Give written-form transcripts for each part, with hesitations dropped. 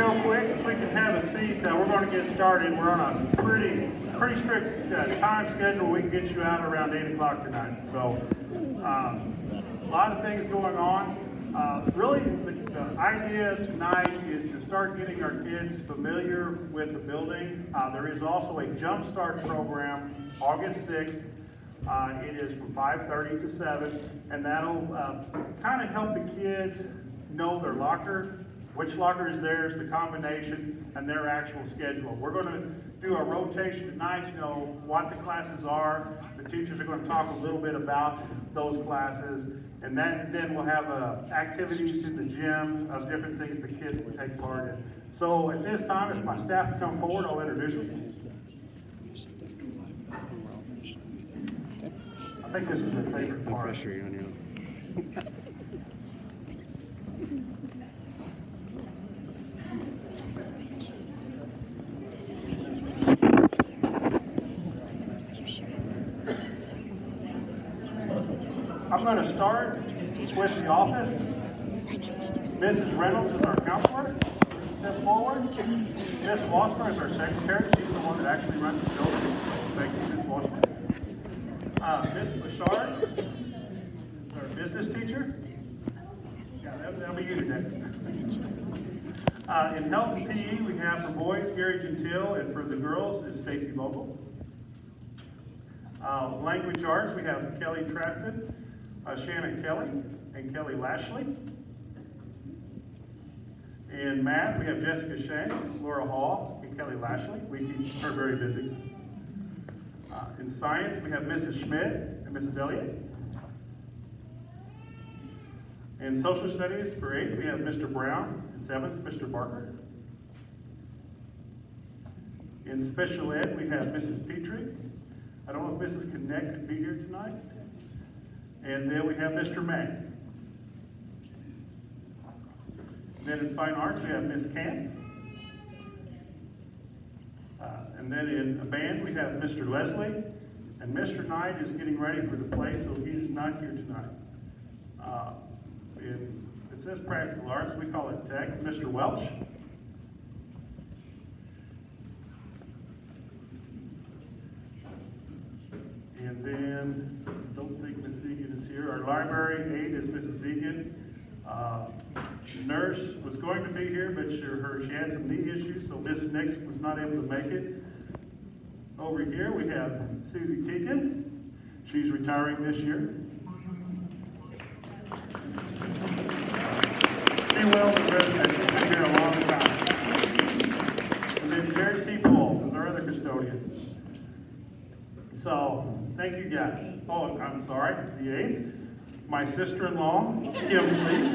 real quick, if we can have a seat, we're going to get started. We're on a pretty strict time schedule. We can get you out around 8 o'clock tonight. So a lot of things going on. Really, the idea tonight is to start getting our kids familiar with the building. There is also a Jump Start program August 6th. It is from 5:30 to 7, and that'll kind of help the kids know their locker, which locker is theirs, the combination, and their actual schedule. We're going to do a rotation tonight to know what the classes are. The teachers are going to talk a little bit about those classes, and then we'll have activities in the gym of different things the kids can take part in. So at this time, if my staff will come forward, I'll introduce them. I think this is their favorite part. No pressure on you. I'm going to start with the office. Mrs. Reynolds is our counselor. Step forward. Miss Wasmer is our secretary. She's the one that actually runs the building. Thank you, Miss Wasmer. Miss Bouchard is our business teacher. Yeah, that'll be you today. In health and PE, we have for boys Gary Gentile, and for the girls is Stacy Vogel. Language arts, we have Kelly Trafton, Shannon Kelly, and Kelly Lashley. In math, we have Jessica Shank, Laura Hall, and Kelly Lashley. We keep her very busy. In science, we have Mrs. Schmidt and Mrs. Elliott. In social studies, for 8th, we have Mr. Brown. In 7th, Mr. Barker. In special ed, we have Mrs. Petrie. I don't know if Mrs. Connect could be here tonight. And then we have Mr. May. Then in fine arts, we have Miss Camp. And then in a band, we have Mr. Leslie. And Mr. Knight is getting ready for the play, so he's not here tonight. It says practical arts, we call it tech. Mr. Welch. And then, don't think Miss Egan is here. Our library aide is Mrs. Egan. Nurse was going to be here, but she had some knee issues, so Miss Nix was not able to make it. Over here we have Susie Teakin. She's retiring this year. She will be resident. She's been here a long time. And then Jared T. Pohl is our other custodian. So, thank you guys. Oh, I'm sorry, the aides. My sister-in-law, Kim Lee.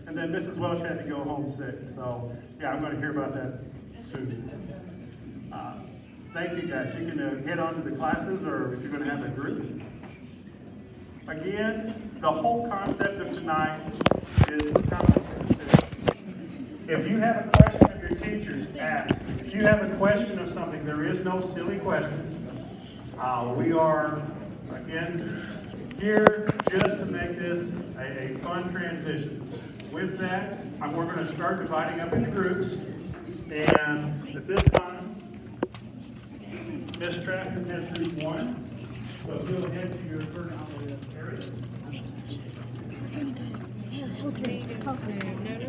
And then Mrs. Welsh had to go home sick. So, yeah, I'm going to hear about that soon. Thank you guys. You can head on to the classes, or if you're going to have a group. Again, the whole concept of tonight is kind of this. If you have a question of your teachers, ask. If you have a question of something, there is no silly questions. We are, again, here just to make this a fun transition. With that, we're going to start dividing up into groups. And at this time, Ms. Trafton has group 1. So if you'll head to your first area.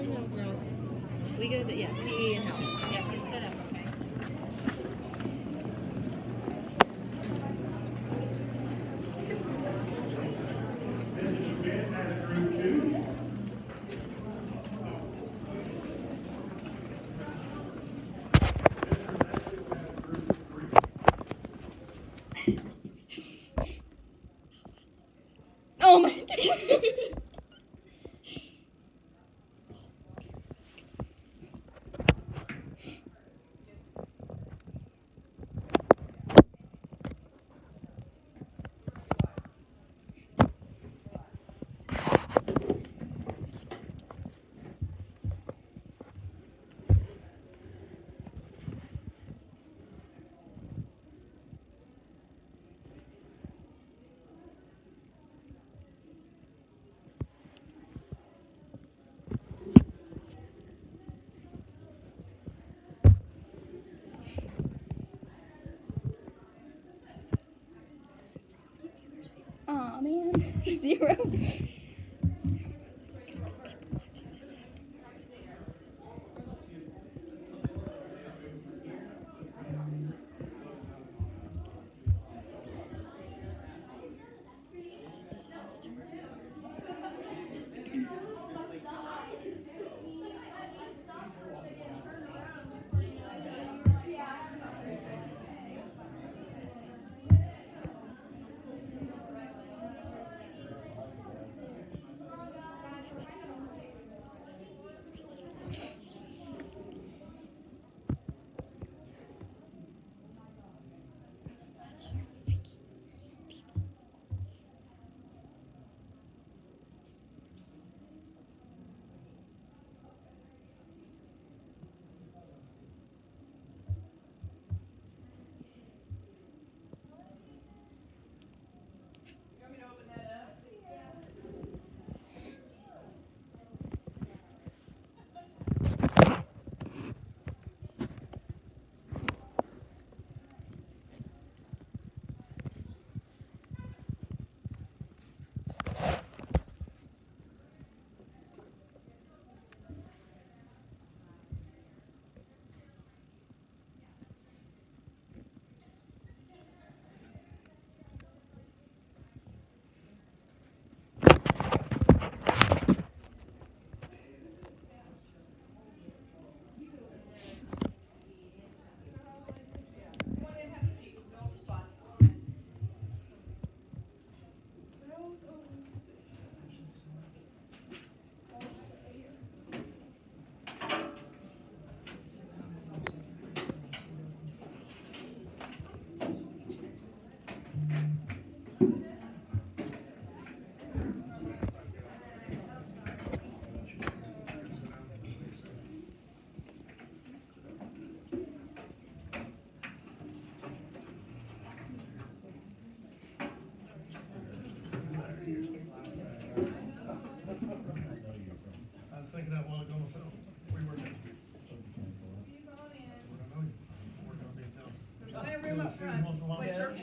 No, girls. We go to, PE and health. Yeah, get set up, okay? Mrs. Schmidt has group 2. Oh my God. 0. I was thinking that while ago myself. We were going to be. We're going to be in town. There's plenty of room up front. Play church.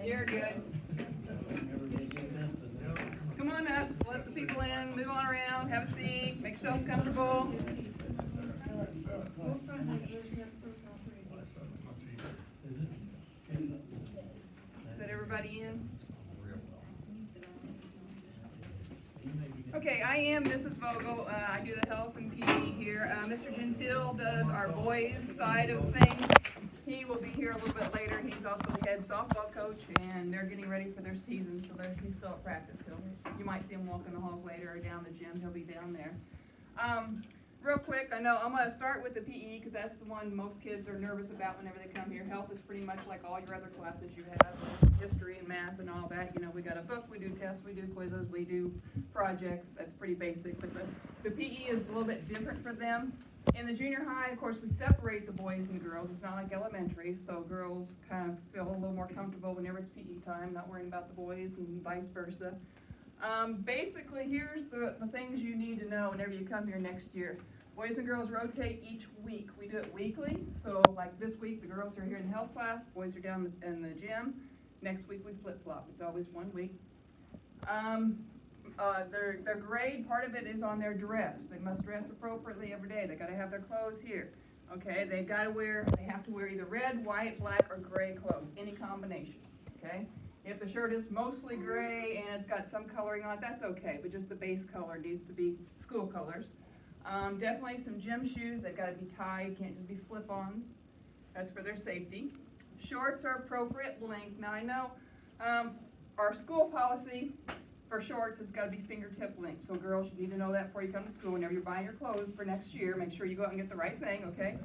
You're good. Come on up. Let the people in. Move on around. Have a seat. Make yourselves comfortable. Set everybody in. Okay, I am Mrs. Vogel. I do the health and PE here. Mr. Gentile does our boys side of things. He will be here a little bit later. He's also the head softball coach, and they're getting ready for their season, so he's still at practice. You might see him walking the halls later or down the gym. He'll be down there. Real quick, I know I'm going to start with the PE because that's the one most kids are nervous about whenever they come here. Health is pretty much like all your other classes you have, history and math and all that. You know, we got a book, we do tests, we do quizzes, we do projects. That's pretty basic, but the PE is a little bit different for them. In the junior high, of course, we separate the boys and the girls. It's not like elementary, so girls kind of feel a little more comfortable whenever it's PE time, not worrying about the boys and vice versa. Basically, here's the things you need to know whenever you come here next year. Boys and girls rotate each week. We do it weekly. So like this week, the girls are here in the health class, boys are down in the gym. Next week, we flip-flop. It's always 1 week. Their grade, part of it is on their dress. They must dress appropriately every day. They got to have their clothes here. Okay, they have to wear either red, white, black, or gray clothes, any combination. Okay, if the shirt is mostly gray and it's got some coloring on it, that's okay, but just the base color needs to be school colors. Definitely some gym shoes. They've got to be tied, can't just be slip-ons. That's for their safety. Shorts are appropriate length. Now I know our school policy for shorts has got to be fingertip length. So girls, you need to know that before you come to school. Whenever you're buying your clothes for next year, make sure you go out and get the right thing, okay?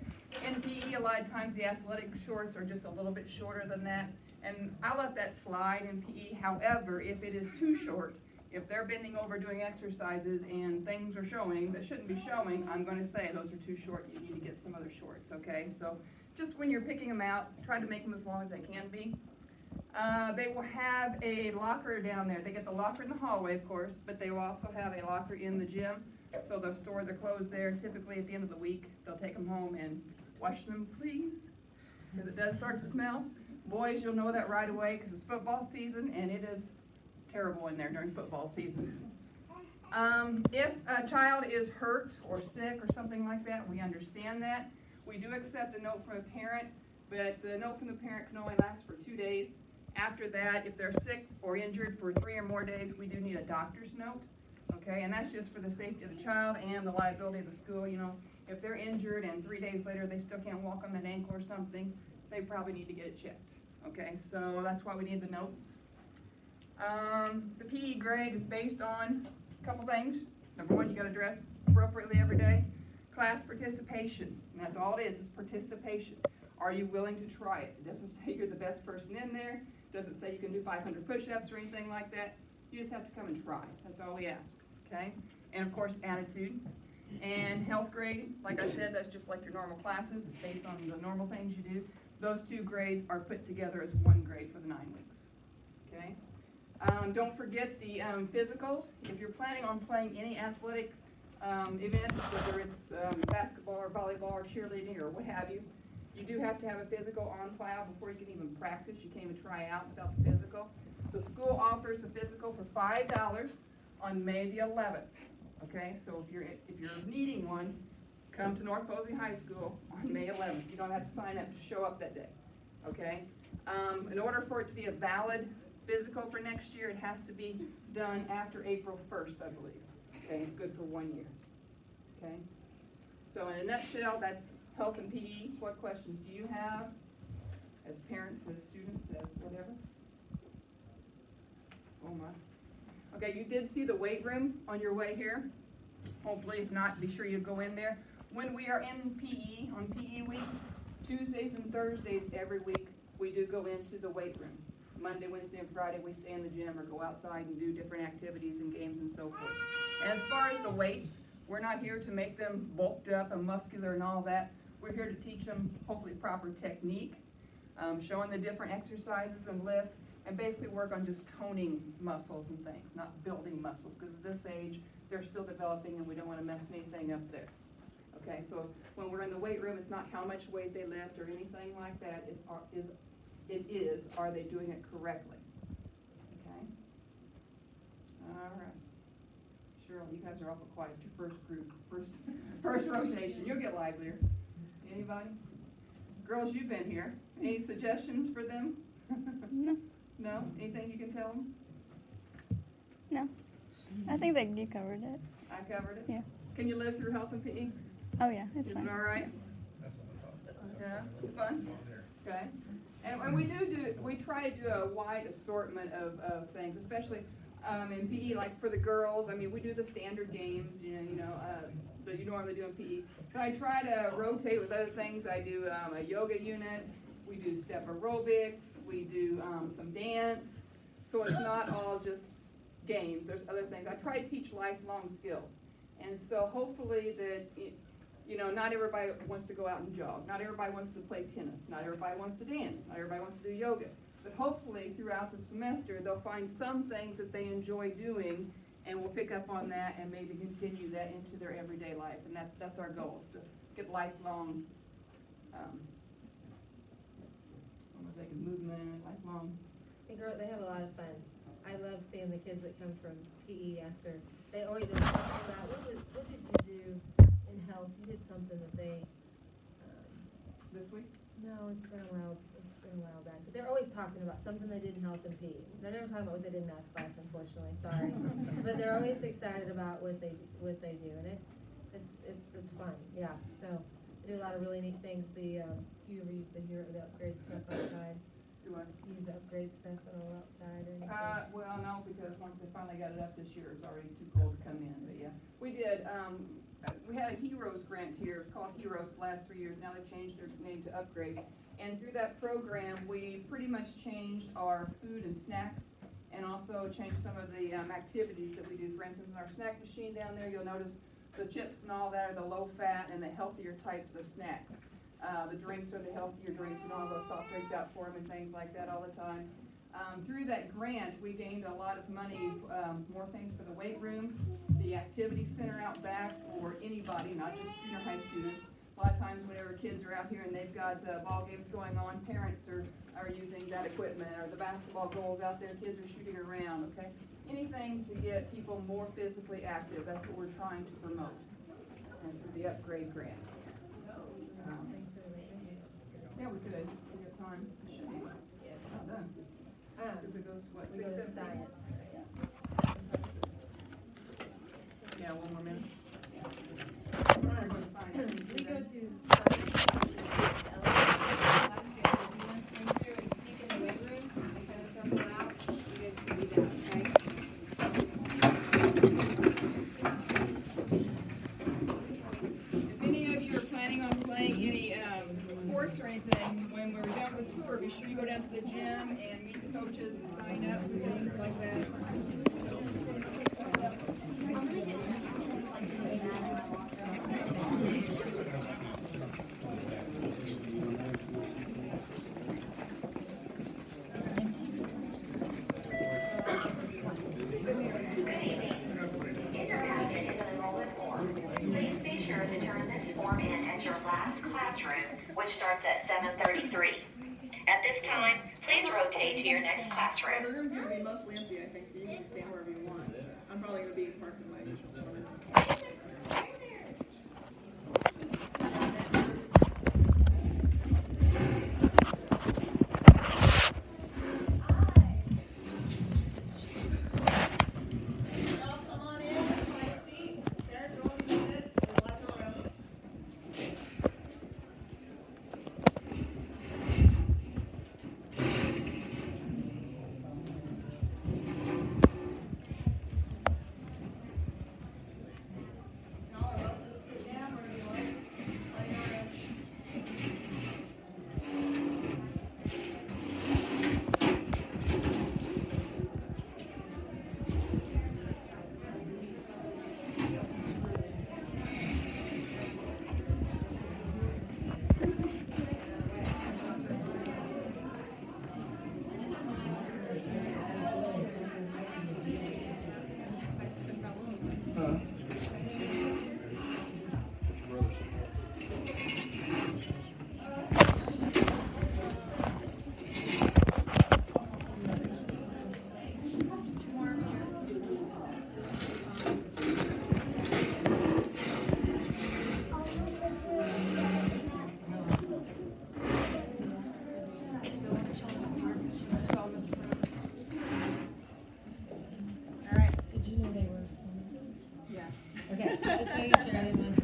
In PE, a lot of times the athletic shorts are just a little bit shorter than that. And I'll let that slide in PE. However, if it is too short, if they're bending over doing exercises and things are showing that shouldn't be showing, I'm going to say those are too short. You need to get some other shorts, okay? So just when you're picking them out, try to make them as long as they can be. They will have a locker down there. They get the locker in the hallway, of course, but they will also have a locker in the gym. So they'll store their clothes there. Typically at the end of the week, they'll take them home and wash them, please, because it does start to smell. Boys, you'll know that right away because it's football season and it is terrible in there during football season. If a child is hurt or sick or something like that, we understand that. We do accept a note from a parent, but the note from the parent can only last for 2 days. After that, if they're sick or injured for 3 or more days, we do need a doctor's note. Okay, and that's just for the safety of the child and the liability of the school. You know, if they're injured and 3 days later they still can't walk on an ankle or something, they probably need to get it checked. Okay, so that's why we need the notes. The PE grade is based on a couple things. Number one, you got to dress appropriately every day. Class participation, and that's all it is participation. Are you willing to try it? It doesn't say you're the best person in there. It doesn't say you can do 500 push-ups or anything like that. You just have to come and try. That's all we ask, okay? And of course, attitude. And health grade, like I said, that's just like your normal classes. It's based on the normal things you do. Those 2 grades are put together as 1 grade for the 9 weeks, okay? Don't forget the physicals. If you're planning on playing any athletic event, whether it's basketball or volleyball or cheerleading or what have you, you do have to have a physical on file before you can even practice. You can't even try out without the physical. The school offers a physical for $5 on May the 11th. Okay, so if you're needing one, come to North Posey High School on May 11th. You don't have to sign up to show up that day. Okay, in order for it to be a valid physical for next year, it has to be done after April 1st, I believe. Okay, it's good for 1 year. Okay, so in a nutshell, that's health and PE. What questions do you have as parents, as students, as whatever? Oh my. Okay, you did see the weight room on your way here. Hopefully, if not, be sure you go in there. When we are in PE, on PE weeks, Tuesdays and Thursdays every week, we do go into the weight room. Monday, Wednesday, and Friday, we stay in the gym or go outside and do different activities and games and so forth. And as far as the weights, we're not here to make them bulked up and muscular and all that. We're here to teach them, hopefully, proper technique, showing the different exercises and lifts, and basically work on just toning muscles and things, not building muscles, because at this age, they're still developing and we don't want to mess anything up there. Okay, so when we're in the weight room, it's not how much weight they lift or anything like that. Are they doing it correctly? Okay? All right. Cheryl, you guys are awful quiet. Your first group, first rotation. You'll get livelier. Anybody? Girls, you've been here. Any suggestions for them? No. No? Anything you can tell them? No. I think that you covered it. I covered it? Yeah. Can you live through health and PE? Oh yeah, it's Is fine. it all right? Yeah, it's fun? Okay. And we try to do a wide assortment of things, especially in PE, like for the girls. I mean, we do the standard games, that you normally do in PE. But I try to rotate with other things. I do a yoga unit. We do step aerobics. We do some dance. So it's not all just games. There's other things. I try to teach lifelong skills. And so hopefully that, not everybody wants to go out and jog. Not everybody wants to play tennis. Not everybody wants to dance. Not everybody wants to do yoga. But hopefully throughout the semester, they'll find some things that they enjoy doing, and we'll pick up on that and maybe continue that into their everyday life. And that's our goal, is to get lifelong movement, lifelong. They have a lot of fun. I love seeing the kids that come from PE after. They always talk about, what did you do in health? You did something that they, This week? no, it's been a while back. But they're always talking about something they did in health and PE. They're never talking about what they did in math class, unfortunately, sorry. But they're always excited about what they do, and it's fun, yeah. So, they do a lot of really neat things. Do you ever use the upgrade stuff outside? Do what? Use the upgrade stuff at all outside or anything? Well, no, because once they finally got it up this year, it's already too cold to come in, but yeah. We did, we had a Heroes grant here. It's called Heroes the last 3 years. Now they've changed their name to Upgrade. And through that program, we pretty much changed our food and snacks, and also changed some of the activities that we do. For instance, in our snack machine down there, you'll notice the chips and all that are the low fat and the healthier types of snacks. The drinks are the healthier drinks, and all those soft drinks out for them and things like that all the time. Through that grant, we gained a lot of money, more things for the weight room, the activity center out back for anybody, not just junior high students. A lot of times whenever kids are out here and they've got ball games going on, parents are using that equipment, or the basketball goals out there, kids are shooting around, okay? Anything to get people more physically active, that's what we're trying to promote, and through the upgrade grant. Yeah, we could, we got time. Should be. Not done. Because it goes, what, We 6, go to 7? science. Yeah, one more minute. We go to science. If you want to swing through and sneak in the weight room and kind of circle out, you guys can do that, okay? If any of you are planning on playing any sports or anything, when we're done with the tour, be sure you go down to the gym and meet the coaches and sign up for things like that. Please be sure to turn this form in at your last classroom, which starts at 7:33. At this time, please rotate to your next Well, classroom. the room's gonna be mostly empty, I think, so you can just stand wherever you want. I'm probably gonna be parked in my usual corners. Come on in, find a seat. Parents are only needed. There's lots of room. Y'all are welcome to sit down wherever you want. While you're in. All right. Did you know they were? Yes. Okay, just making sure I didn't want.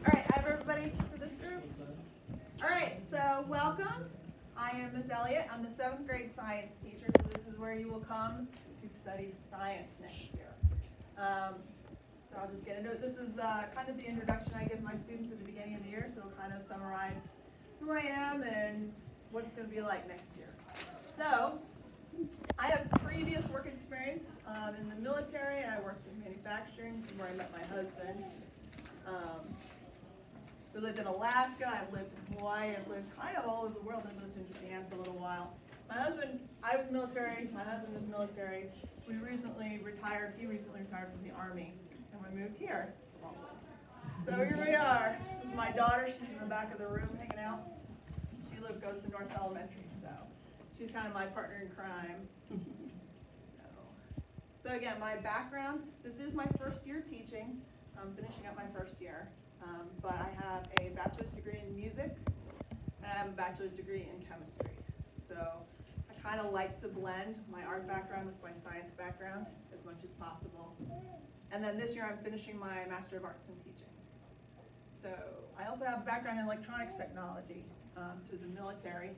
All right, I have everybody for this group? All right, so welcome. I am Miss Elliott. I'm the 7th grade science teacher, so this is where you will come to study science next year. So I'll just get into it. This is kind of the introduction I give my students at the beginning of the year, so it'll kind of summarize who I am and what it's going to be like next year. So I have previous work experience in the military. I worked in manufacturing, this is where I met my husband. We lived in Alaska, I've lived in Hawaii, I've lived kind of all over the world. I lived in Japan for a little while. My husband, I was military, my husband was military. We recently retired, he recently retired from the Army, and we moved here, of all places. So here we are. This is my daughter, she's in the back of the room hanging out. She goes to North Elementary, so she's kind of my partner in crime. So again, my background, this is my first year teaching. I'm finishing up my first year. But I have a bachelor's degree in music, and I have a bachelor's degree in chemistry. So I kind of like to blend my art background with my science background as much as possible. And then this year I'm finishing my Master of Arts in Teaching. So I also have a background in electronics technology through the military.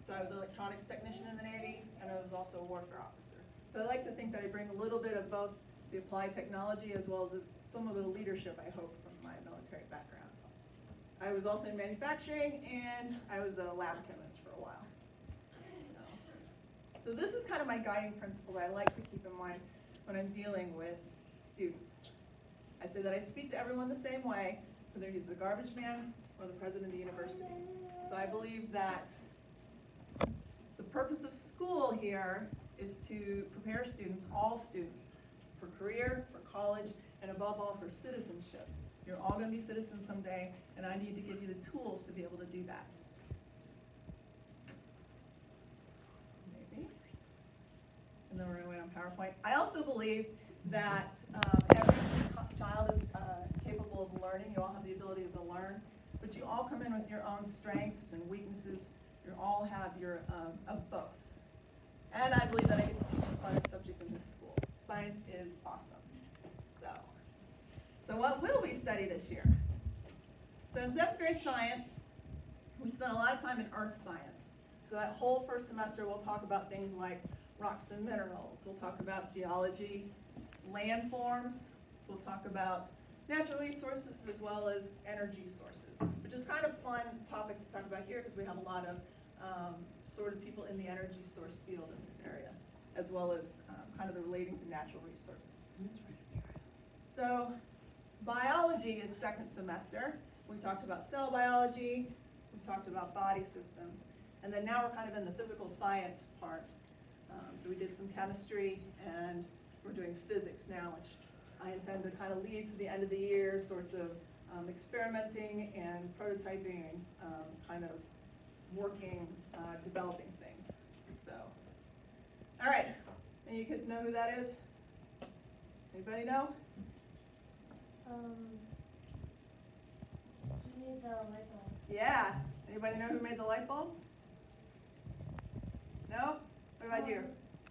So I was an electronics technician in the Navy, and I was also a warfare officer. So I like to think that I bring a little bit of both the applied technology as well as some of the leadership, I hope, from my military background. I was also in manufacturing, and I was a lab chemist for a while. So this is kind of my guiding principle that I like to keep in mind when I'm dealing with students. I say that I speak to everyone the same way, whether he's the garbage man or the president of the university. So I believe that the purpose of school here is to prepare students, all students, for career, for college, and above all for citizenship. You're all going to be citizens someday, and I need to give you the tools to be able to do that. Maybe. And then we're going to wait on PowerPoint. I also believe that every child is capable of learning. You all have the ability to learn, but you all come in with your own strengths and weaknesses. You all have your of both. And I believe that I get to teach a fun subject in this school. Science is awesome. So what will we study this year? So in 7th grade science, we spent a lot of time in earth science. So that whole first semester we'll talk about things like rocks and minerals. We'll talk about geology, landforms. We'll talk about natural resources as well as energy sources, which is kind of a fun topic to talk about here because we have a lot of sort of people in the energy source field in this area, as well as kind of the relating to natural resources. So biology is 2nd semester. We talked about cell biology, we talked about body systems, and then now we're kind of in the physical science part. So we did some chemistry, and we're doing physics now, which I intend to kind of lead to the end of the year, sorts of experimenting and prototyping, kind of working, developing things. So, all right, any of you kids know who that is? Anybody know? Who made the light bulb? Yeah. Anybody know who made the light bulb? No? What about you?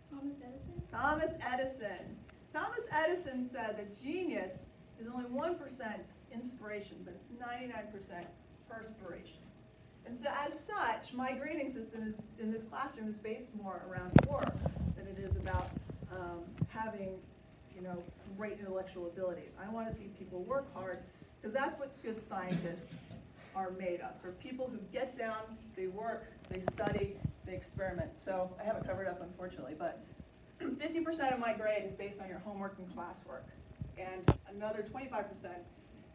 Thomas Edison? Thomas Edison. Thomas Edison said that genius is only 1% inspiration, but it's 99% perspiration. And so as such, my grading system is, in this classroom is based more around work than it is about having, you know, great intellectual abilities. I want to see people work hard because that's what good scientists are made of. For people who get down, they work, they study, they experiment. So I haven't covered up, unfortunately, but 50% of my grade is based on your homework and classwork. And another 25%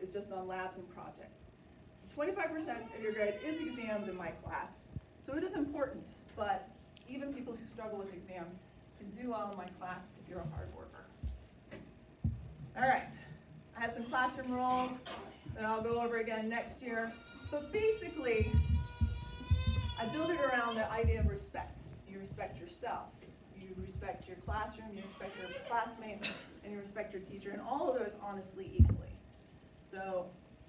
is just on labs and projects. So 25% of your grade is exams in my class. So it is important, but even people who struggle with exams can do well in my class if you're a hard worker. All right, I have some classroom rules that I'll go over again next year. But basically, I build it around the idea of respect. You respect yourself, you respect your classroom, you respect your classmates, and you respect your teacher, and all of those honestly equally. So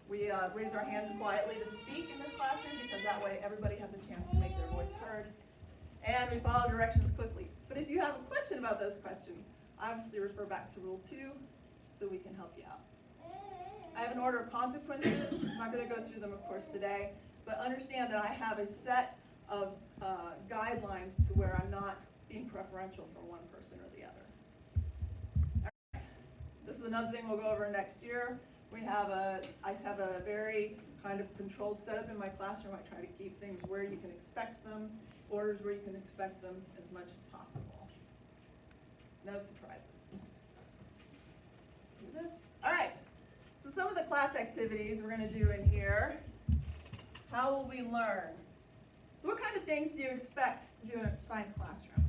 we raise our hands quietly to speak in this classroom because that way everybody has a chance to make their voice heard. And we follow directions quickly. But if you have a question about those questions, obviously refer back to Rule 2 so we can help you out. I have an order of consequences. I'm not going to go through them, of course, today, but understand that I have a set of guidelines to where I'm not being preferential for one person or the other. All right. This is another thing we'll go over next year. I have a very kind of controlled setup in my classroom. I try to keep things where you can expect them, orders where you can expect them as much as possible. No surprises. Do this. All right. So some of the class activities we're going to do in here. How will we learn? So what kind of things do you expect to do in a science classroom?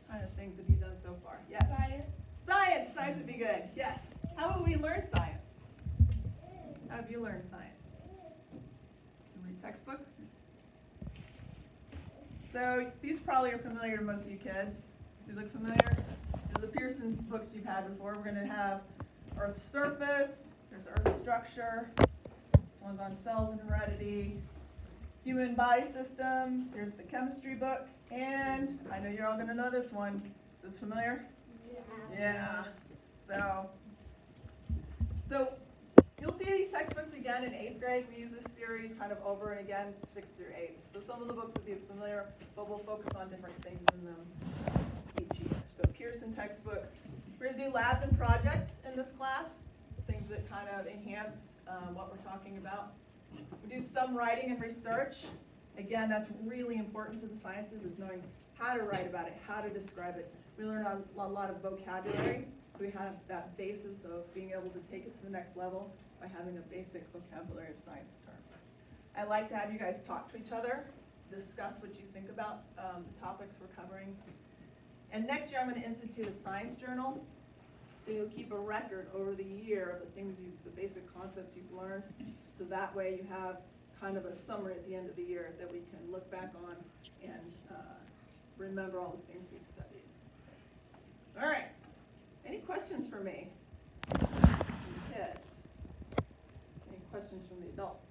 What kind of things have you done so far? Yes? Science. Science! Science would be good. Yes. How will we learn science? How have you learned science? You read textbooks? So these probably are familiar to most of you kids. These look familiar? These are the Pearson's books you've had before. We're going to have Earth's surface, there's Earth's structure, this one's on cells and heredity, human body systems, here's the chemistry book, and I know you're all going to know this one. Is this familiar? Yeah. So you'll see these textbooks again in 8th grade. We use this series kind of over and again, 6th through 8th. So some of the books will be familiar, but we'll focus on different things in them each year. So Pearson textbooks. We're going to do labs and projects in this class, things that kind of enhance what we're talking about. We do some writing and research. Again, that's really important to the sciences, is knowing how to write about it, how to describe it. We learn a lot of vocabulary, so we have that basis of being able to take it to the next level by having a basic vocabulary of science terms. I like to have you guys talk to each other, discuss what you think about the topics we're covering. And next year I'm going to institute a science journal. So you'll keep a record over the year of the basic concepts you've learned. So that way you have kind of a summary at the end of the year that we can look back on and remember all the things we've studied. All right. Any questions for me? Kids? Any questions from the adults?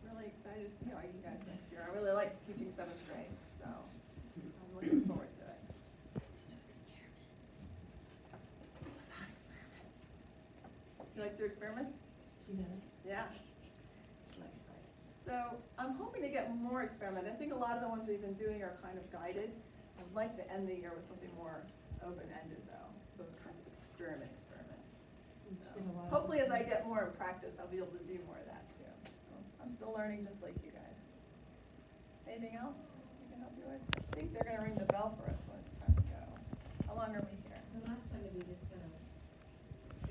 Really excited to see all you guys next year. I really like teaching 7th grade, so I'm looking forward to it. You like to do experiments? She does. Yeah. So I'm hoping to get more experiment. I think a lot of the ones we've been doing are kind of guided. I'd like to end the year with something more open-ended, though. Those kinds of experiments. So hopefully, as I get more in practice, I'll be able to do more of that too. So I'm still learning, just like you guys. Anything else I can help you with? I think they're going to ring the bell for us when it's time to go. How long are we here? The last time we just kind of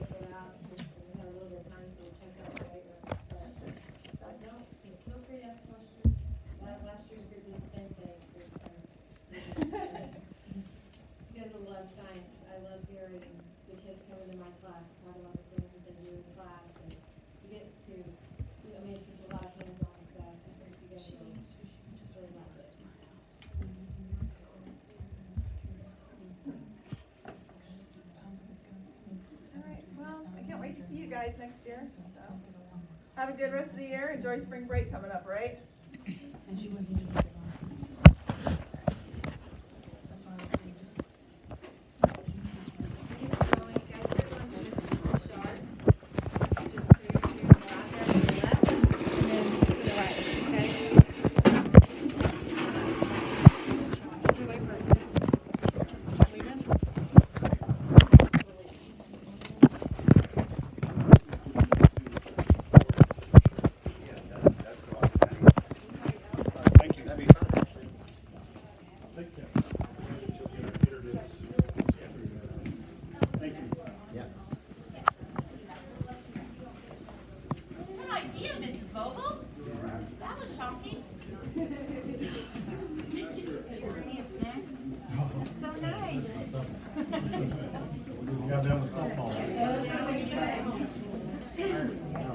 figured out, we had a little bit of time to check out the weight room. But no, feel free to ask questions. Last year's group did the same thing. You guys will love science. I love hearing the kids come into my class, talk about the things that they do in class, and you get to, I mean, it's just a lot of hands-on stuff. I think you guys will really love it. All right. Well, I can't wait to see you guys next year. So have a good rest of the year. Enjoy spring break coming up, right? And she wasn't doing it on. That's why I was saying just.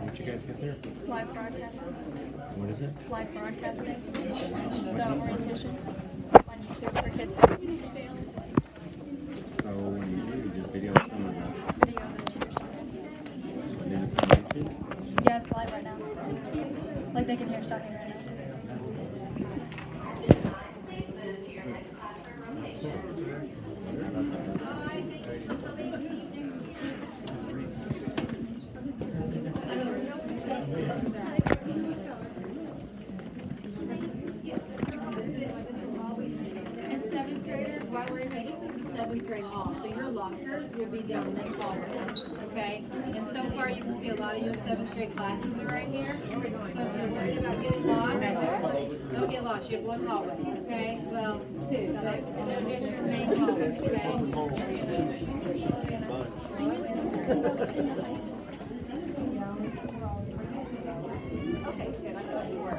What you guys get there? Live broadcasting. What is it? Live broadcasting. The orientation on YouTube for kids. So when you do, you just video some of that. Video of the teachers. And then information. Yeah, it's live right now. Like they can hear us talking right now. And 7th graders, while we're in here, this is the 7th grade hall, so your lockers will be down this hallway, okay? And so far, you can see a lot of your 7th grade classes are right here. So if you're worried about getting lost, don't get lost. You have one hallway, okay? Well, two, but there's your main hallway, okay? Okay, good. I thought you were.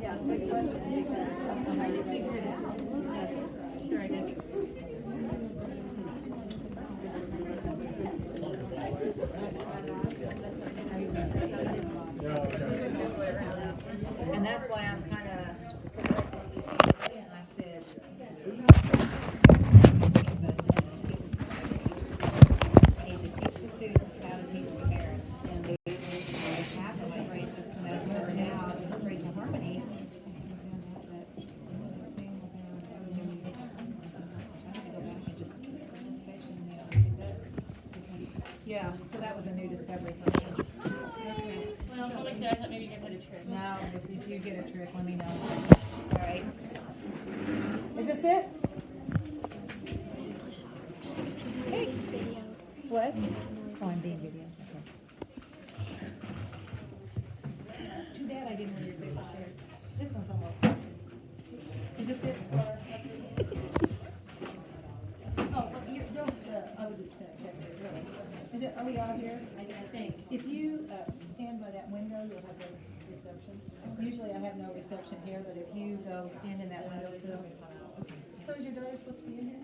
Yeah, good question. How you figure it out? That's very good. And that's why I'm kind of protective. And I said, I need to teach the students how to teach the parents. And we have a grade system as we're now, just grade to harmony. Yeah, so that was a new discovery for me. Well, like that, I thought maybe you guys had a trick. Now, if you get a trick, let me know. All right. Is this it? Hey. What? Oh, I'm being video. Okay. Too bad I didn't really paper share. This one's almost done. Is this it? Oh, well, you don't, I was just checking it, really. Is it, are we all here? I think. If you stand by that window, you'll have reception. Usually I have no reception here, but if you go stand in that window still. So is your daughter supposed to be in here?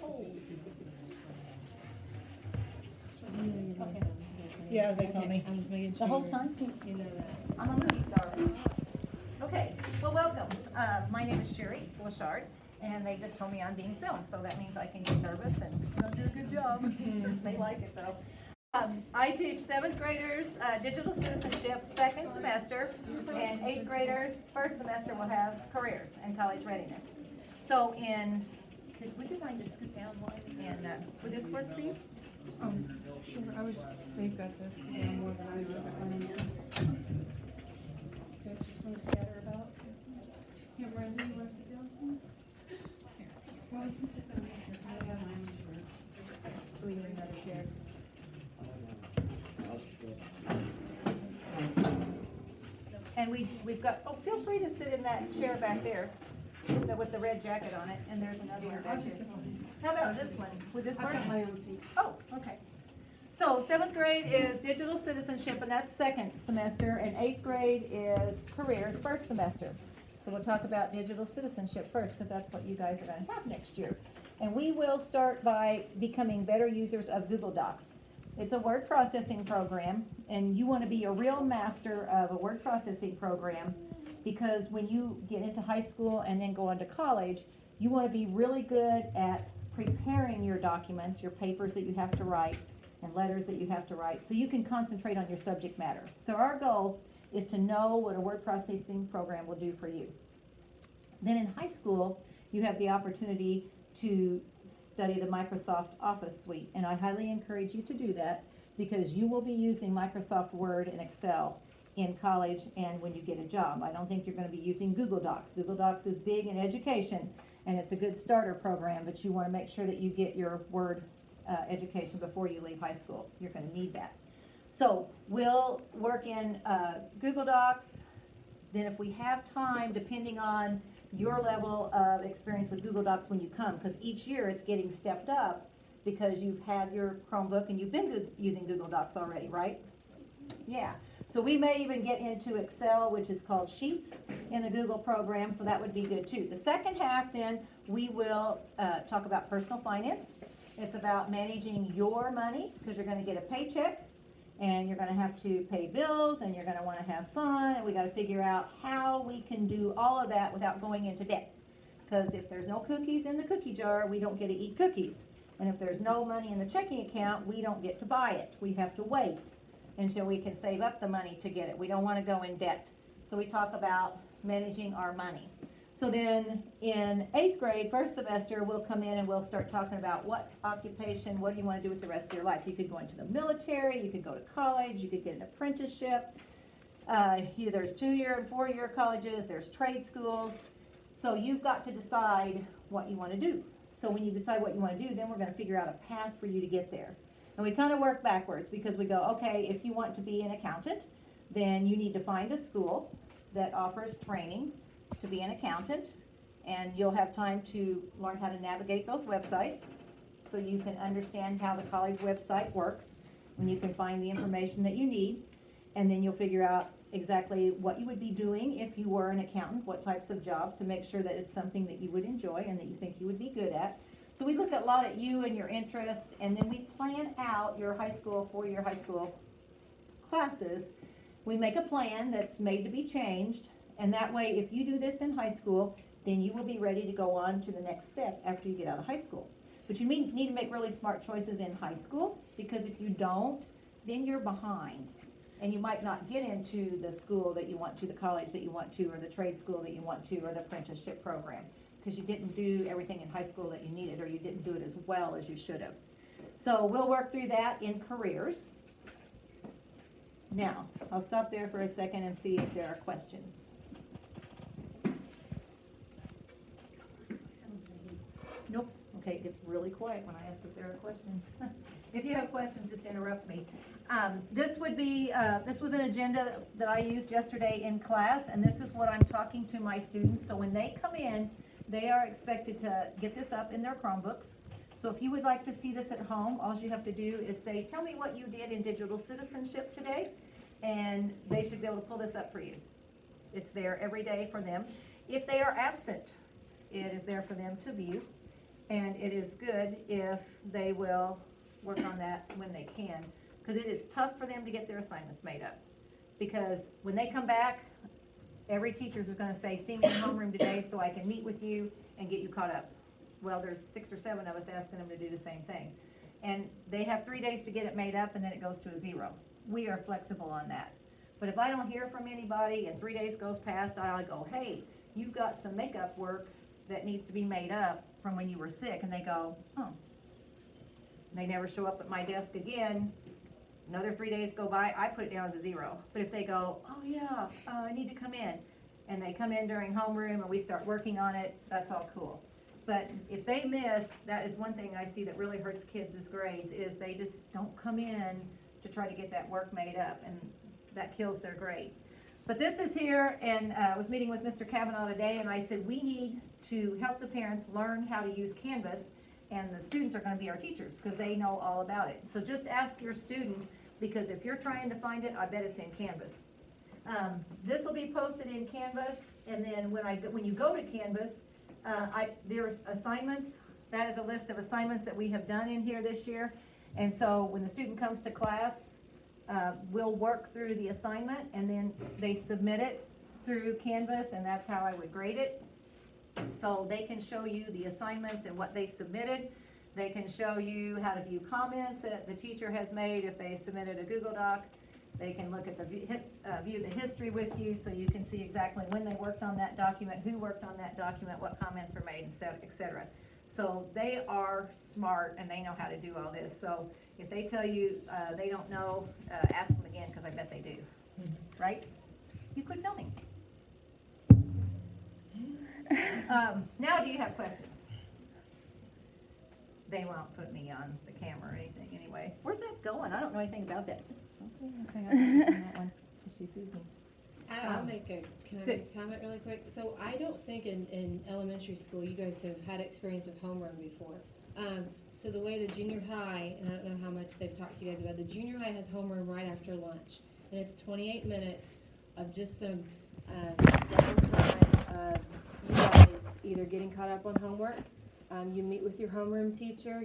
Okay. Yeah, they told me. I was making The whole sure time? You know that. I'm a movie star. Okay, well, welcome. My name is Sherry Blanchard, and they just told me I'm being filmed, so that means I can get nervous and do a good job. They like it, though. I teach 7th graders digital citizenship 2nd semester, and 8th graders 1st semester will have careers and college readiness. So would you mind to scoot down one, and would this work for you? Sure, they've got to more organized. Okay, just want to scatter about. Yeah, Brandon, you want to sit down? Well, you can sit down here. I have my own chair. We need another chair. And we've got, oh, feel free to sit in that chair back there with the red jacket on it, and there's another one back here. How about this one? Would this work? I've got my own seat. Oh, okay. So 7th grade is digital citizenship, and that's 2nd semester, and 8th grade is careers, 1st semester. So we'll talk about digital citizenship first, because that's what you guys are going to have next year. And we will start by becoming better users of Google Docs. It's a word processing program, and you want to be a real master of a word processing program, because when you get into high school and then go on to college, you want to be really good at preparing your documents, your papers that you have to write, and letters that you have to write, so you can concentrate on your subject matter. So our goal is to know what a word processing program will do for you. Then in high school, you have the opportunity to study the Microsoft Office suite, and I highly encourage you to do that, because you will be using Microsoft Word and Excel in college and when you get a job. I don't think you're going to be using Google Docs. Google Docs is big in education, and it's a good starter program, but you want to make sure that you get your Word education before you leave high school. You're going to need that. So we'll work in Google Docs. Then if we have time, depending on your level of experience with Google Docs when you come, because each year it's getting stepped up because you've had your Chromebook and you've been using Google Docs already, right? Yeah. So we may even get into Excel, which is called Sheets in the Google program, so that would be good too. The second half then, we will talk about personal finance. It's about managing your money, because you're going to get a paycheck and you're going to have to pay bills and you're going to want to have fun, and we got to figure out how we can do all of that without going into debt. Because if there's no cookies in the cookie jar, we don't get to eat cookies. And if there's no money in the checking account, we don't get to buy it. We have to wait until we can save up the money to get it. We don't want to go in debt. So we talk about managing our money. So then in 8th grade, 1st semester, we'll come in and we'll start talking about what occupation, what do you want to do with the rest of your life. You could go into the military, you could go to college, you could get an apprenticeship. There's 2-year and 4-year colleges, there's trade schools. So you've got to decide what you want to do. So when you decide what you want to do, then we're going to figure out a path for you to get there. And we kind of work backwards, because we go, okay, if you want to be an accountant, then you need to find a school that offers training to be an accountant, and you'll have time to learn how to navigate those websites so you can understand how the college website works, and you can find the information that you need, and then you'll figure out exactly what you would be doing if you were an accountant, what types of jobs, to make sure that it's something that you would enjoy and that you think you would be good at. So we look a lot at you and your interest, and then we plan out your high school, 4-year high school classes. We make a plan that's made to be changed, and that way, if you do this in high school, then you will be ready to go on to the next step after you get out of high school. But you need to make really smart choices in high school, because if you don't, then you're behind. And you might not get into the school that you want to, the college that you want to, or the trade school that you want to, or the apprenticeship program, because you didn't do everything in high school that you needed, or you didn't do it as well as you should have. So we'll work through that in careers. Now, I'll stop there for a second and see if there are questions. Nope. Okay, it gets really quiet when I ask if there are questions. If you have questions, just interrupt me. This was an agenda that I used yesterday in class, and this is what I'm talking to my students. So when they come in, they are expected to get this up in their Chromebooks. So if you would like to see this at home, all you have to do is say, tell me what you did in digital citizenship today, and they should be able to pull this up for you. It's there every day for them. If they are absent, it is there for them to view. And it is good if they will work on that when they can, because it is tough for them to get their assignments made up. Because when they come back, every teacher's gonna say, see me in homeroom today so I can meet with you and get you caught up. Well, there's 6 or 7 of us asking them to do the same thing. And they have 3 days to get it made up, and then it goes to a 0. We are flexible on that. But if I don't hear from anybody and 3 days goes past, I'll go, hey, you've got some makeup work that needs to be made up from when you were sick. And they go, oh. They never show up at my desk again. Another 3 days go by, I put it down as a 0. But if they go, oh yeah, I need to come in, and they come in during homeroom and we start working on it, that's all cool. But if they miss, that is one thing I see that really hurts kids' grades, is they just don't come in to try to get that work made up, and that kills their grade. But this is here, and I was meeting with Mr. Kavanaugh today, and I said we need to help the parents learn how to use Canvas, and the students are going to be our teachers because they know all about it. So just ask your student, because if you're trying to find it, I bet it's in Canvas. This will be posted in Canvas, and then when you go to Canvas, there's assignments. That is a list of assignments that we have done in here this year. And so when the student comes to class, we'll work through the assignment, and then they submit it through Canvas, and that's how I would grade it. So they can show you the assignments and what they submitted. They can show you how to view comments that the teacher has made if they submitted a Google Doc. They can look at view the history with you, so you can see exactly when they worked on that document, who worked on that document, what comments were made, etc. So they are smart and they know how to do all this. So if they tell you they don't know, ask them again, because I bet they do. Right? You could know me. Now, do you have questions? They won't put me on the camera or anything anyway. Where's that going? I don't know anything about that. Okay, I'll focus on that one, 'cause she sees me. Can I make a comment really quick? So I don't think in elementary school you guys have had experience with homeroom before. So the way the junior high, and I don't know how much they've talked to you guys about, the junior high has homeroom right after lunch. And it's 28 minutes of just some downtime of you guys either getting caught up on homework. You meet with your homeroom teacher,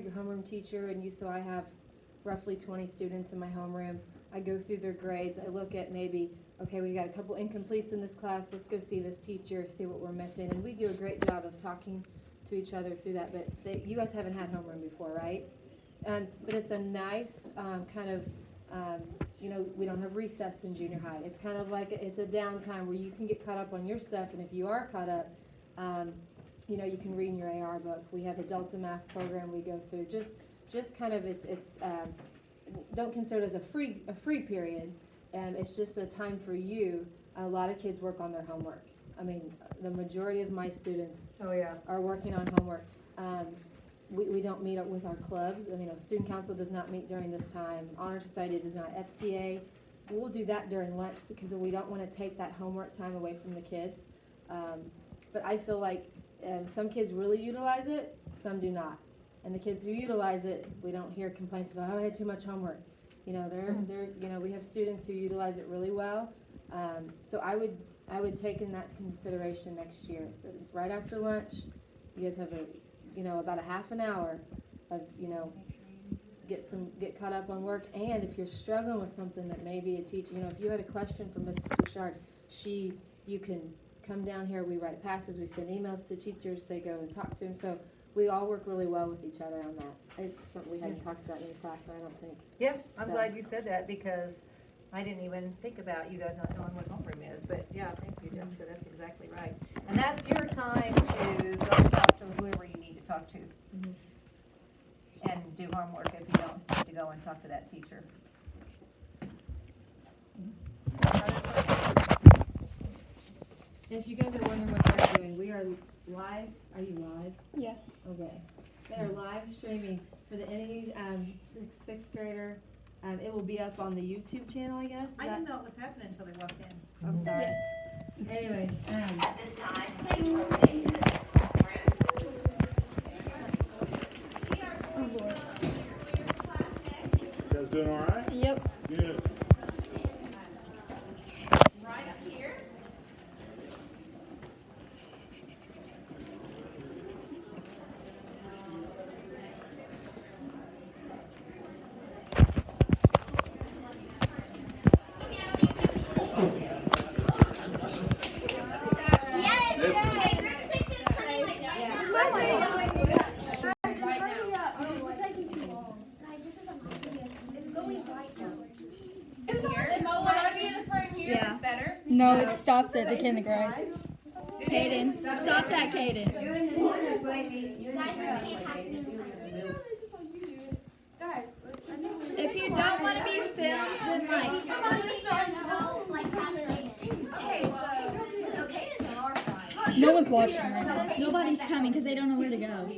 and so I have roughly 20 students in my homeroom. I go through their grades. I look at maybe, okay, we got a couple incompletes in this class. Let's go see this teacher, see what we're missing. And we do a great job of talking to each other through that. But you guys haven't had homeroom before, right? But it's a nice kind of, we don't have recess in junior high. It's kind of like it's a downtime where you can get caught up on your stuff. And if you are caught up, you can read in your AR book. We have a Delta math program we go through. Just kind of it's don't consider it as a free period. It's just a time for you. A lot of kids work on their homework. I mean, the majority of my students are working on homework. We don't meet up with our clubs. I mean, student council does not meet during this time. Honor Society does not. FCA, we'll do that during lunch because we don't want to take that homework time away from the kids. But I feel like some kids really utilize it, some do not. And the kids who utilize it, we don't hear complaints about, oh, I had too much homework. We have students who utilize it really well. So I would take in that consideration next year. That it's right after lunch. You guys have about a half an hour of, get caught up on work. And if you're struggling with something that maybe a teacher, if you had a question from Mrs. Bouchard, you can come down here. We write passes. We send emails to teachers. They go and talk to them. So we all work really well with each other on that. It's something we hadn't talked about in any class, I don't think. Yep, I'm glad you said that because I didn't even think about you guys not knowing what homeroom is. But yeah, thank you, Jessica. That's exactly right. And that's your time to go talk to whoever you need to talk to. And do homework if you don't need to go and talk to that teacher. If you guys are wondering what they're doing, we are live. Are you live? Yeah. Okay. They are live streaming for any sixth grader. It will be up on the YouTube channel, I guess. I didn't know it was happening until they walked in. I'm sorry. Anyways, At this time, please rotate to the next classroom. Oh, Lord. You guys doing all right? Yep. Good. Right up here. No, it stops at the kindergarten. Caden. Stops at Caden. If you don't want to be filmed, then no one's watching right now. Nobody's coming because they don't know where to go.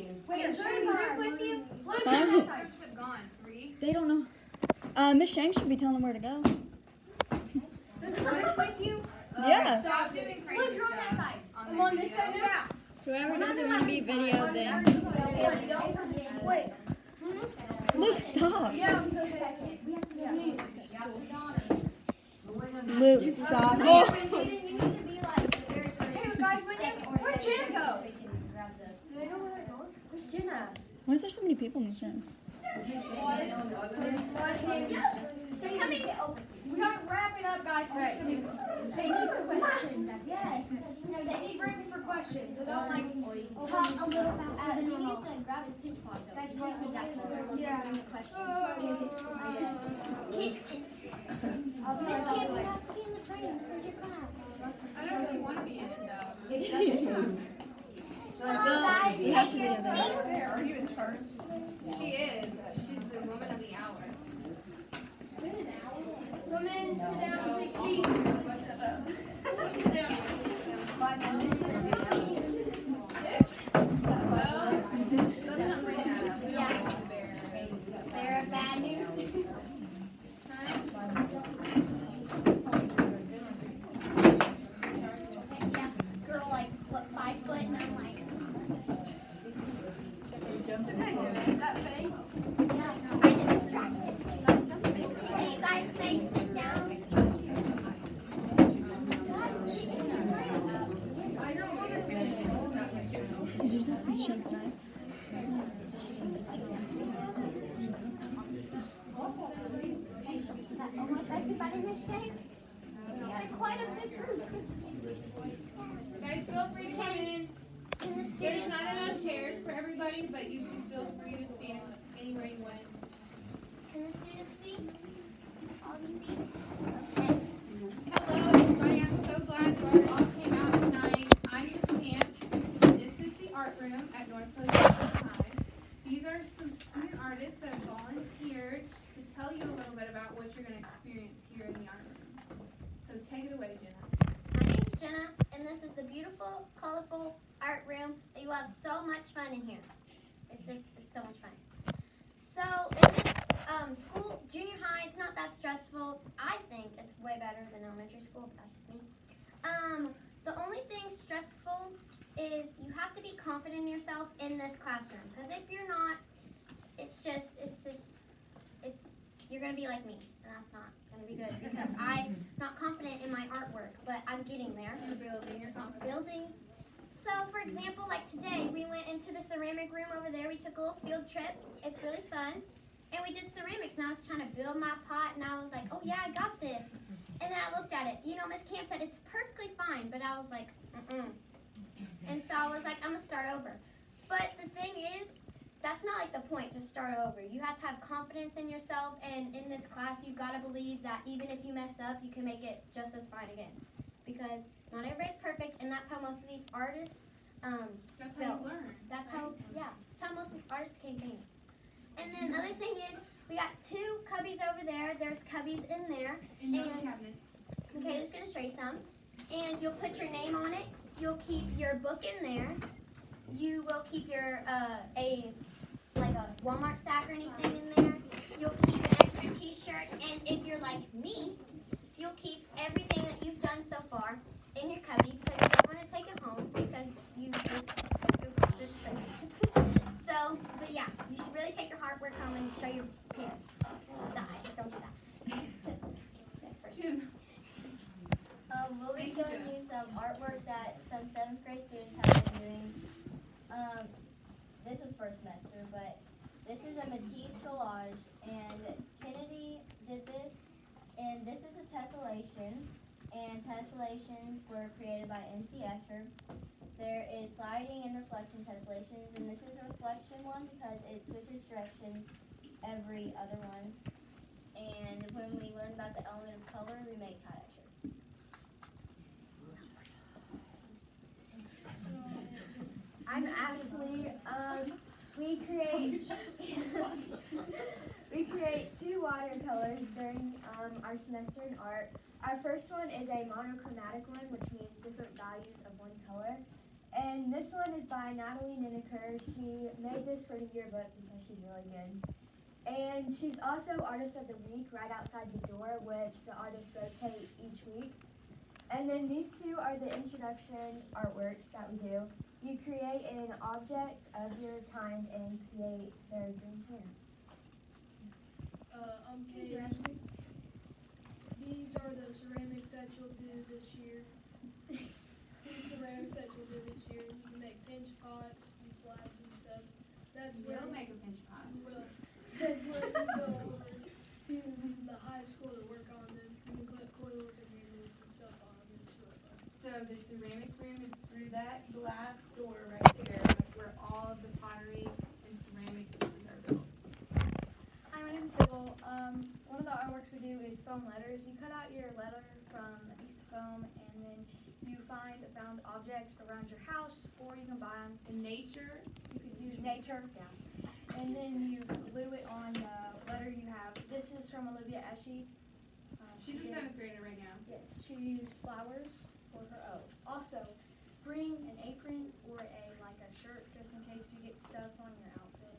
Huh? They don't know. Miss Shanks should be telling them where to go. Yeah. Stop doing crazy stuff. I'm on this side now. Whoever doesn't want to be videoed, then. Luke, stop. Luke, stop. Where'd Jenna go? Do they know where they're going? Where's Jenna? Why is there so many people in this room? We gotta wrap it up, guys. Right. They need questions. Yes. They need room for questions. So don't talk a little fast. You need to grab his pinch pop though. Guys, talk me that far. Yeah. Questions. Miss Kim, you have to be in the frame. This is your class. I don't really want to be in it though. Hello, guys. You have to be there. Are you in charge? She is. She's the woman of the hour. Woman, sit down, take seat. Sit down. 5 minutes. Well, that's not really bad. Yeah. They're a bad news. Yeah, girl, like, what, 5 foot, and I'm like... That face? Yeah, I'm distracted. Hey, you guys, may sit down. Did you just Miss Shanks nice? Almost everybody missing. They're quite a big group. Guys, feel free to come in. There's not enough chairs for everybody, but you can feel free to stand anywhere you want. Can the students see? All the seats? Okay. Hello, everybody. I'm so glad you all came out tonight. I'm Miss Camp. This is the art room at North Coast High. These are some student artists that have volunteered to tell you a little bit about what you're going to experience here in the art room. So take it away, Jenna. My name's Jenna, and this is the beautiful, colorful art room that you have so much fun in here. It's so much fun. So in this school, junior high, it's not that stressful. I think it's way better than elementary school, but that's just me. The only thing stressful is you have to be confident in yourself in this classroom. Because if you're not, you're going to be like me, and that's not going to be good. Because I'm not confident in my artwork, but I'm getting there. You're building your confidence. Building. So, for example, like today, we went into the ceramic room over there. We took a little field trip. It's really fun. And we did ceramics, and I was trying to build my pot, and I was like, oh, yeah, I got this. And then I looked at it. You know, Miss Camp said it's perfectly fine, but I was like, And so I was like, I'm going to start over. But the thing is, that's not like the point to start over. You have to have confidence in yourself, and in this class, you've got to believe that even if you mess up, you can make it just as fine again. Because not everybody's perfect, and that's how most of these artists That's how you learn. That's how, yeah, that's how most of these artists became famous. And then the other thing is, we got 2 cubbies over there. There's cubbies in there. In those cabinets. Okay, I'm just going to show you some. And you'll put your name on it. You'll keep your book in there. You will keep your, like a Walmart sack or anything in there. You'll keep an extra t-shirt. And if you're like me, you'll keep everything that you've done so far in your cubby because you don't want to take it home because you just So, but yeah, you should really take your hard work home and show your parents. Just don't do that. Next person. We'll be showing you some artwork that some 7th grade students have been doing. This was first semester, but this is a Matisse collage, and Kennedy did this, and this is a tessellation, and tessellations were created by MC Escher. There is sliding and reflection tessellations, and this is a reflection one because it switches directions every other one. And when we learn about the element of color, we make tie-dye shirts. I'm Ashley. We create we create 2 watercolors during our semester in art. Our first one is a monochromatic one, which means different values of one color. And this one is by Natalie Nineker. She made this for the yearbook because she's really good. And she's also Artist of the Week right outside the door, which the artists rotate each week. And then these 2 are the introduction artworks that we do. You create an object of your kind and create their dream painter. I'm Kate. These are the ceramics that you'll do this year. These ceramics that you'll do this year. You can make pinch pots and slabs and stuff. That's where We'll make a pinch pot. Well, that's where you go over to the high school to work on them. You can put coils and handles and stuff on them. It's really fun. So the ceramic room is through that glass door right there. That's where all of the pottery and ceramic pieces are built. Hi, my name is Sybil. One of the artworks we do is foam letters. You cut out your letter from a piece of foam, and then you find a found object around your house, or you can buy them. In nature, You could use nature, yeah. And then you glue it on the letter you have. This is from Olivia Eshe. she's a 7th grader right now. Yes, she used flowers for her O. Also, bring an apron or like a shirt just in case you get stuff on your outfit.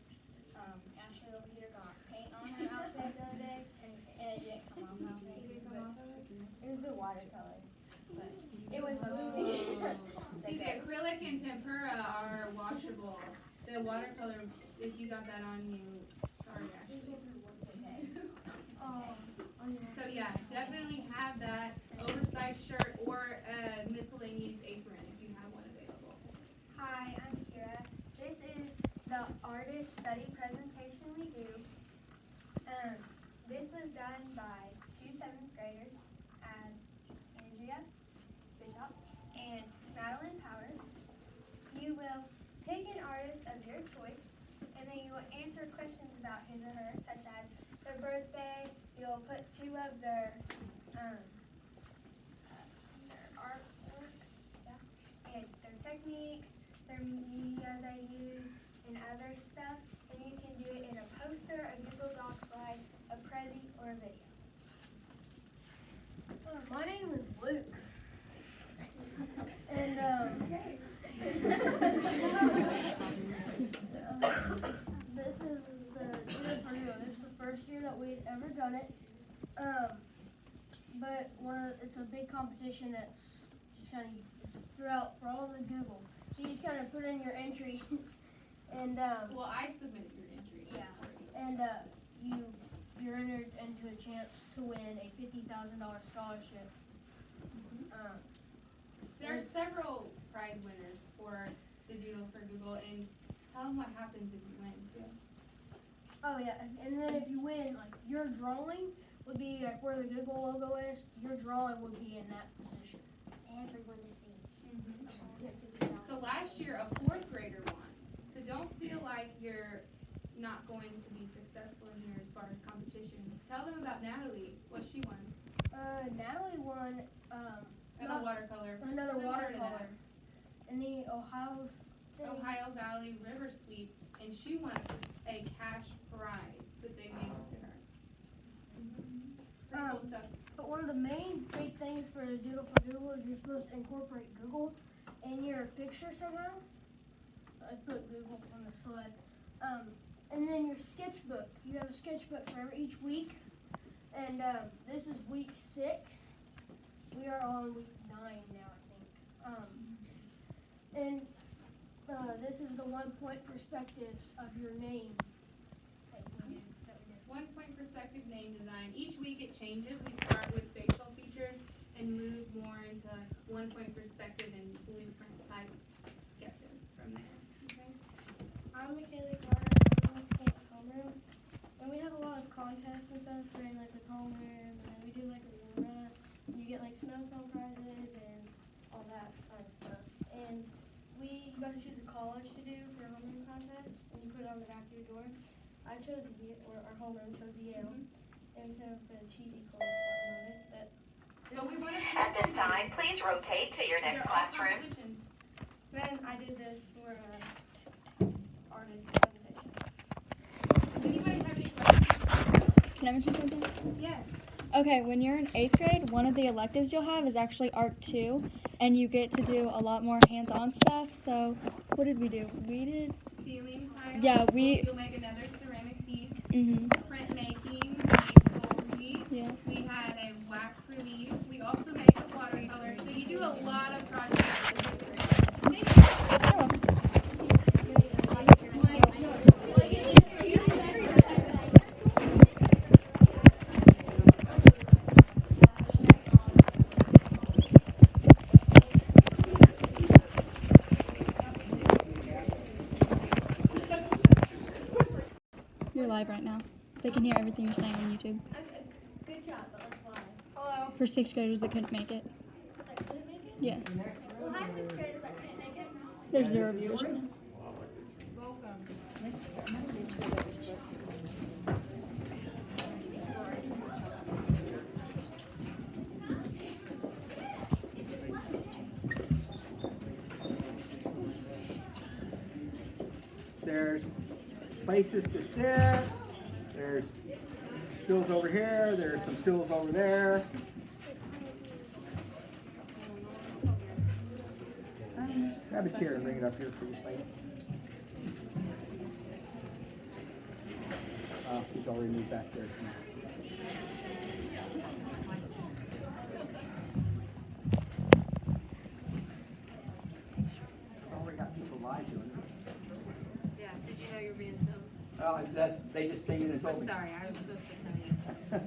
Ashley over here got paint on her outfit the other day, and it didn't come off. It was the watercolor, but it was moving. See, the acrylic and tempera are washable. The watercolor, if you got that on you, sorry, Ashley. So yeah, definitely have that oversized shirt or a miscellaneous apron if you have one available. Hi, I'm Kira. This is the artist study presentation we do. This was done by 2 7th graders, Andrea Bishop and Madeline Powers. You will pick an artist of your choice, and then you will answer questions about his or her, such as their birthday. You'll put 2 of their artworks, and their techniques, their media they use, and other stuff. And you can do it in a poster, a Google Docs slide, a Prezi, or a video. My name is Luke. And this is the do it for real. This is the first year that we'd ever done it. But it's a big competition that's just kind of throughout for all of the Google. So you just kind of put in your entries, and Well, I submitted your entry. yeah, and you're entered into a chance to win a $50,000 scholarship. There are several prize winners for the Doodle for Google, and tell them what happens if you win too. Oh yeah, and then if you win, like your drawing would be like where the Google logo is. Your drawing would be in that position. Everyone to see. So last year, a 4th grader won. So don't feel like you're not going to be successful in here as far as competitions. Tell them about Natalie, what she won. Natalie won And a watercolor. another similar to watercolor in the Ohio that. Ohio Valley River Sweep, and she won a cash prize that they gave to her. It's pretty cool stuff. But one of the main big things for the Doodle for Google is you're supposed to incorporate Google in your picture somehow. I put Google on the slide. And then your sketchbook. You have a sketchbook for each week. And this is week 6. We are on week 9 now, I think. This is the 1-point perspectives of your name that we did. 1-point perspective name design. Each week it changes. We start with facial features and move more into 1-point perspective and blueprint type sketches from there. Okay. I'm Michaela Carter. I'm in Miss Camp's homeroom. And we have a lot of contests and stuff during like the homeroom, and then we do like a warm up. And you get like snow cone prizes and all that kind of stuff. And you got to choose a college to do for a homeroom contest, and you put it on the back of your door. I chose our homeroom chose Yale, and we kind of put a cheesy color on it. But we want to At this time, please rotate to your next they're all classroom. competitions. Then I did this for artist presentation. Does anybody have any questions? Can I mention something? Yes. Okay, when you're in 8th grade, one of the electives you'll have is actually art 2, and you get to do a lot more hands-on stuff. So, what did we do? We did. Ceiling tile. Yeah, we. You'll make another ceramic piece. Mhm. Printmaking. We made gold. Yeah. We had a wax relief. We also make a watercolor. So you do a lot of projects. Thank you. You're welcome. You're live right now. They can hear everything you're saying on YouTube. Good job, but let's fly. Hello. For 6th graders that couldn't make it. Like, couldn't make it? Yeah. Well, hi, 6th graders that couldn't make it. There's 0 viewers right now. There's places to sit. There's stools over here. There's some stools over there. Grab a chair and bring it up here, please, lady. Oh, she's already moved back there. Already got people live doing it. Yeah, did you know you were being filmed? They just came in and told me. Sorry, I was supposed to tell you.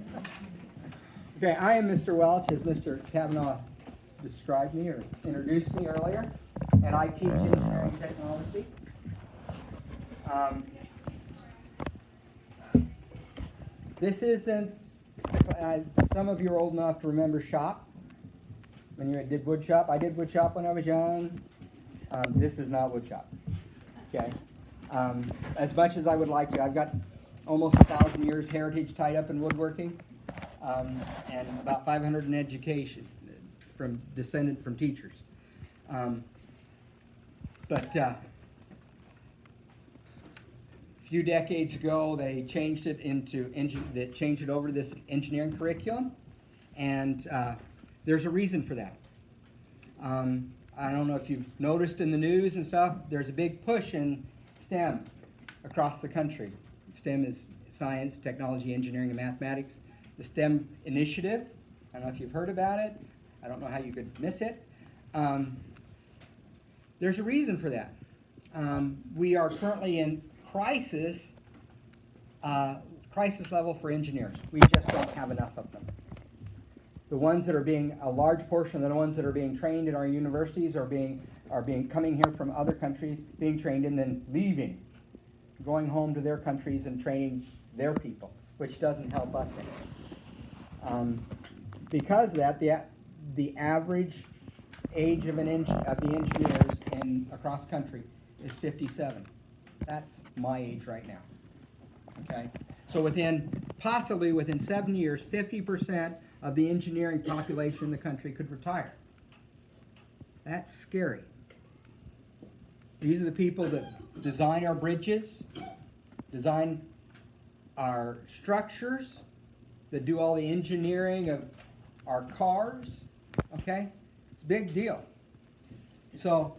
Okay, I am Mr. Welch, as Mr. Kavanaugh described me or introduced me earlier, and I teach engineering technology. This isn't, some of you are old enough to remember shop. When you did wood shop, I did wood shop when I was young. This is not wood shop, okay? As much as I would like to, I've got almost 1,000 years heritage tied up in woodworking, and about 500 in education, descended from teachers. But a few decades ago, they changed it over to this engineering curriculum, and there's a reason for that. I don't know if you've noticed in the news and stuff, there's a big push in STEM across the country. STEM is science, technology, engineering, and mathematics. The STEM initiative, I don't know if you've heard about it. I don't know how you could miss it. There's a reason for that. We are currently in crisis level for engineers. We just don't have enough of them. The ones that are a large portion of the ones that are being trained in our universities are coming here from other countries, being trained and then leaving, going home to their countries and training their people, which doesn't help us any. Because of that, the average age of the engineers across the country is 57. That's my age right now. Okay, so possibly within 7 years, 50% of the engineering population in the country could retire. That's scary. These are the people that design our bridges, design our structures, that do all the engineering of our cars. Okay, it's a big deal. So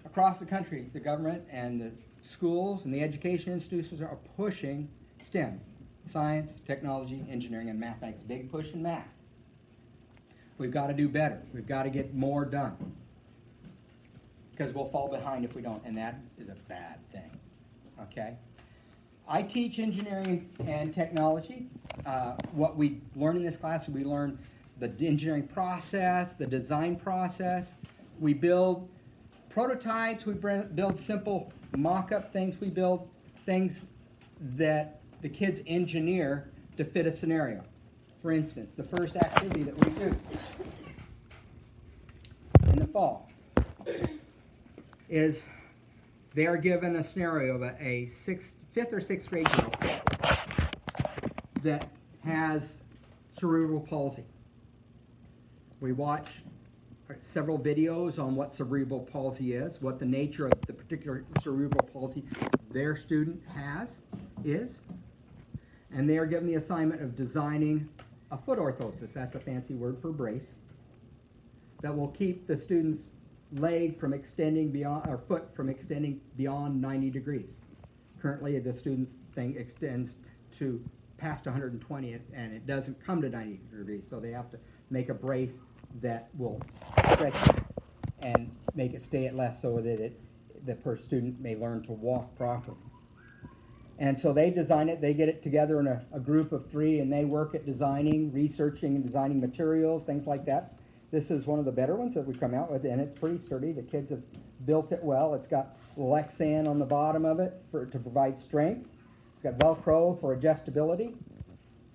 across the country, the government and the schools and the education institutions are pushing STEM, science, technology, engineering, and mathematics. Big push in math. We've got to do better. We've got to get more done, because we'll fall behind if we don't, and that is a bad thing. Okay? I teach engineering and technology. What we learn in this class is we learn the engineering process, the design process. We build prototypes, we build simple mock-up things, we build things that the kids engineer to fit a scenario. For instance, the first activity that we do in the fall is they are given a scenario of a 5th or 6th grade girl that has cerebral palsy. We watch several videos on what cerebral palsy is, what the nature of the particular cerebral palsy their student is, and they are given the assignment of designing a foot orthosis. That's a fancy word for brace that will keep the student's leg from extending beyond, or foot from extending beyond 90 degrees. Currently, the student's thing extends to past 120 and it doesn't come to 90 degrees, so they have to make a brace that will stretch it and make it stay at less so that the student may learn to walk properly. And so they design it, they get it together in a group of 3, and they work at designing, researching, and designing materials, things like that. This is one of the better ones that we come out with, and it's pretty sturdy. The kids have built it well. It's got Lexan on the bottom of it to provide strength. It's got Velcro for adjustability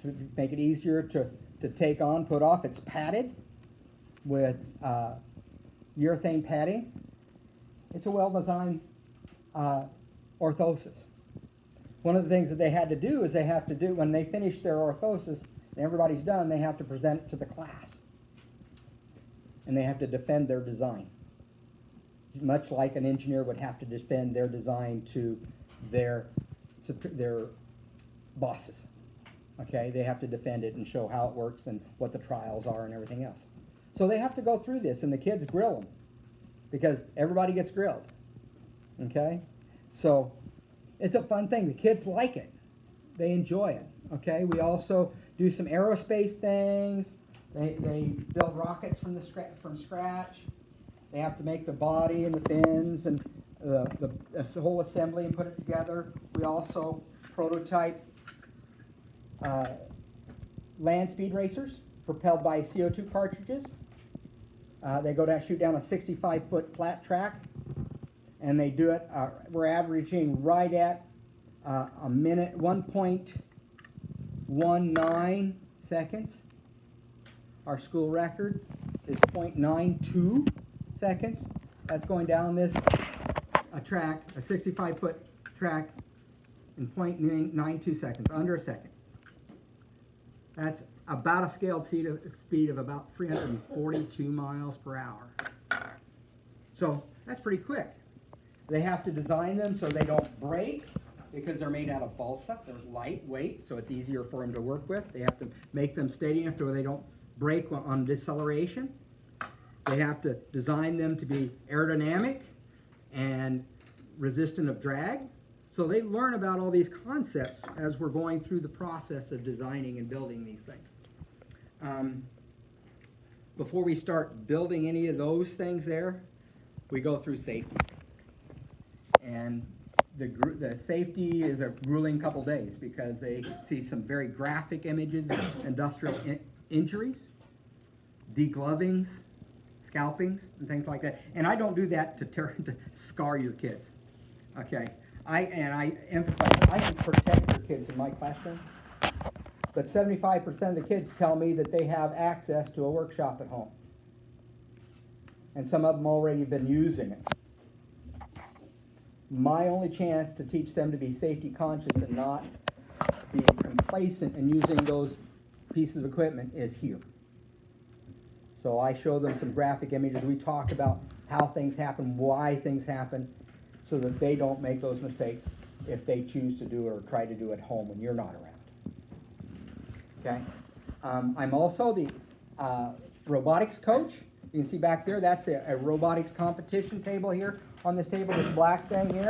to make it easier to take on, put off. It's padded with urethane padding. It's a well-designed orthosis. One of the things that they had to do is when they finish their orthosis and everybody's done, they have to present it to the class. And they have to defend their design. Much like an engineer would have to defend their design to their bosses. Okay, they have to defend it and show how it works and what the trials are and everything else. So they have to go through this, and the kids grill them because everybody gets grilled. Okay, so it's a fun thing. The kids like it. They enjoy it. Okay, we also do some aerospace things. They build rockets from scratch. They have to make the body and the fins and the whole assembly and put it together. We also prototype land speed racers propelled by CO2 cartridges. They go down, shoot down a 65-foot flat track, and they do it. We're averaging right at a minute, 1.19 seconds. Our school record is 0.92 seconds. That's going down this track, a 65-foot track, in 0.92 seconds, under a second. That's about a scaled speed of about 342 miles per hour. So that's pretty quick. They have to design them so they don't break because they're made out of balsa. They're lightweight, so it's easier for them to work with. They have to make them steady enough so they don't break on deceleration. They have to design them to be aerodynamic and resistant of drag. So they learn about all these concepts as we're going through the process of designing and building these things. Before we start building any of those things there, we go through safety. And the safety is a grueling couple days because they see some very graphic images of industrial injuries, deglovings, scalpings, and things like that. And I don't do that to scar your kids. Okay, I emphasize I can protect your kids in my classroom, but 75% of the kids tell me that they have access to a workshop at home, and some of them already have been using it. My only chance to teach them to be safety conscious and not be complacent in using those pieces of equipment is here. So I show them some graphic images. We talk about how things happen, why things happen, so that they don't make those mistakes if they choose to do it or try to do it at home when you're not around. Okay? I'm also the robotics coach. You can see back there, that's a robotics competition table here. On this table, this black thing here.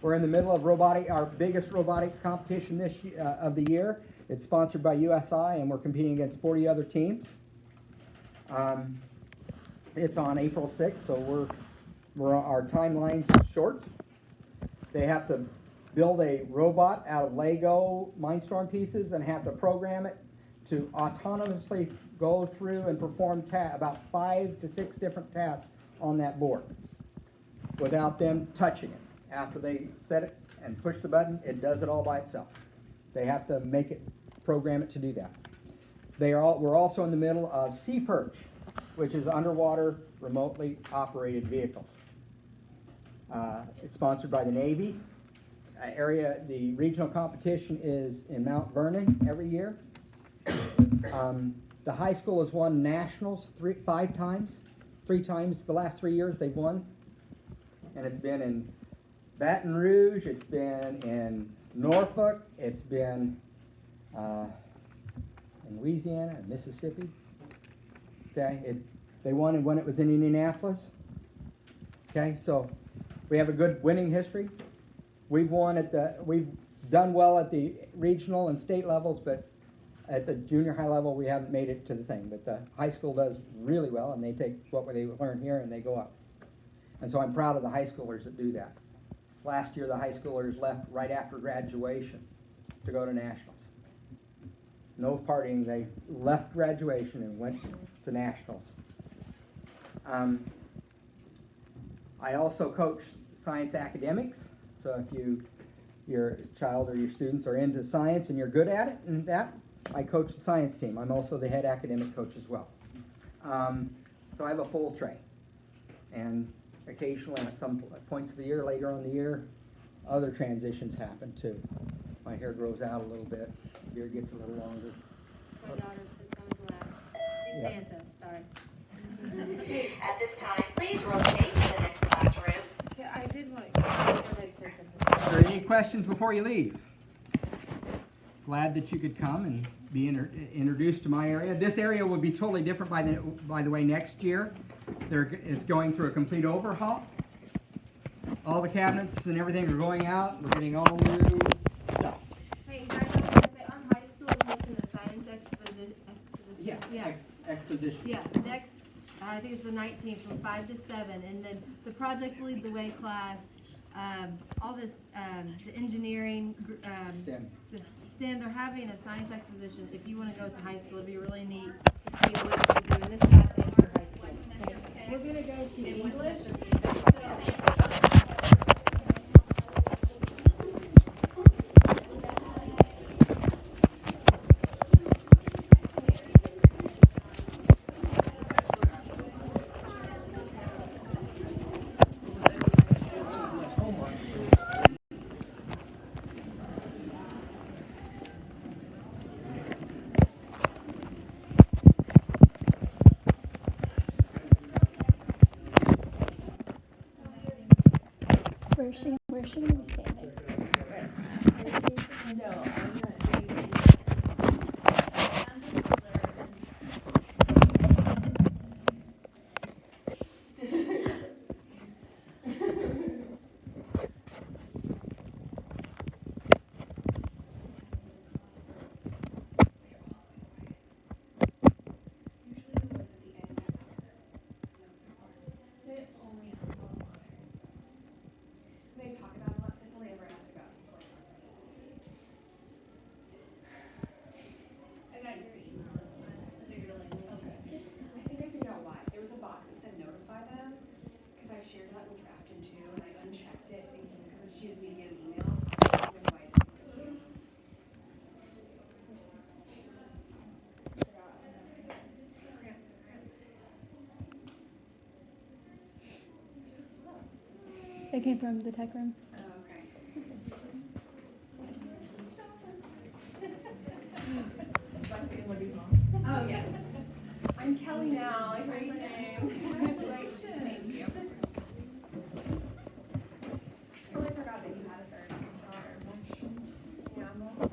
We're in the middle of our biggest robotics competition of the year. It's sponsored by USI, and we're competing against 40 other teams. It's on April 6th, so our timeline's short. They have to build a robot out of Lego Mindstorm pieces and have to program it to autonomously go through and perform about 5 to 6 different tasks on that board without them touching it. After they set it and push the button, it does it all by itself. They have to program it to do that. We're also in the middle of Sea Perch, which is underwater remotely operated vehicles. It's sponsored by the Navy. The regional competition is in Mount Vernon every year. The high school has won nationals 5 times, 3 times the last 3 years they've won. And it's been in Baton Rouge, it's been in Norfolk, it's been in Louisiana and Mississippi. Okay, they won when it was in Indianapolis. Okay, so we have a good winning history. We've done well at the regional and state levels, but at the junior high level we haven't made it to the thing. But the high school does really well, and they take what they learn here and they go up. And so I'm proud of the high schoolers that do that. Last year the high schoolers left right after graduation to go to nationals. No partying, they left graduation and went to nationals. I also coach science academics, so if your child or your students are into science and you're good at it and that, I coach the science team. I'm also the head academic coach as well. So I have a full tray. And occasionally at some points of the year, later on in the year, other transitions happen too. My hair grows out a little bit, beard gets a little longer. My daughter sits on his lap. He's Yeah. Santa, sorry. At this time, please rotate to the next classroom. Yeah, I did want to, go ahead and say something. Are there any questions before you leave? Glad that you could come and be introduced to my area. This area will be totally different by the way next year. It's going through a complete overhaul. All the cabinets and everything are going out. We're getting all new stuff. Hey, guys, I want to say our high school is hosting a science exposition. Yeah, exposition. Yeah, next, I think it's the 19th from 5 to 7, and then the Project Lead the Way class, all this, the engineering, STEM. the STEM, they're having a science exposition. If you want to go to high school, it'd be really neat to see what you can do in this class and for high school. Okay. We're gonna go to English. Where's she gonna be standing? They came from the tech room. Oh, okay. Oh, yes. I'm Kelly now. I heard your name. Congratulations. Thank you. Totally forgot that you had a third daughter. Yeah, well.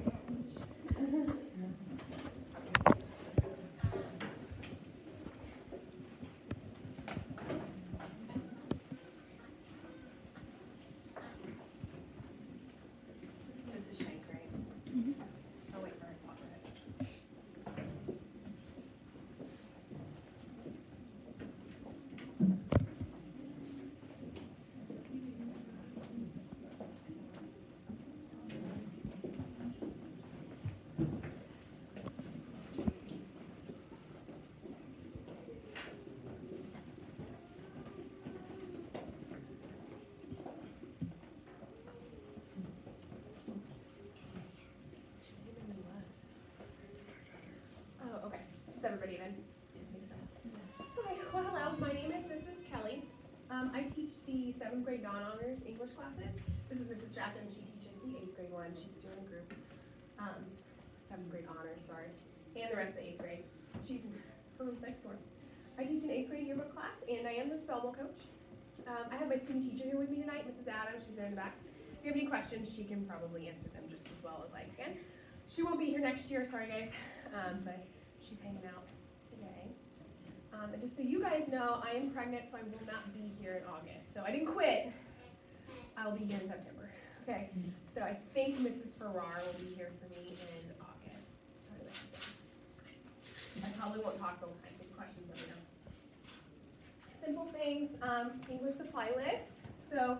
This is Shank, right? I'll wait for her to talk with it. Oh, okay. Is everybody even? Okay, well, hello. My name is Mrs. Kelly. I teach the 7th grade non-honors English classes. This is Mrs. Stratton. She teaches the 8th grade one. She's doing a group. 7th grade honors, sorry. And the rest of the 8th grade. She's her room's next door. I teach an 8th grade yearbook class, and I am the spell book coach. I have my student teacher here with me tonight, Mrs. Adams. She's there in the back. If you have any questions, she can probably answer them just as well as I can. She won't be here next year, sorry guys, but she's hanging out today. And just so you guys know, I am pregnant, so I will not be here in August. So I didn't quit. I'll be here in September. Okay, so I think Mrs. Farrar will be here for me in August. I probably won't talk the whole time. If questions, let me know. Simple things, English supply list. So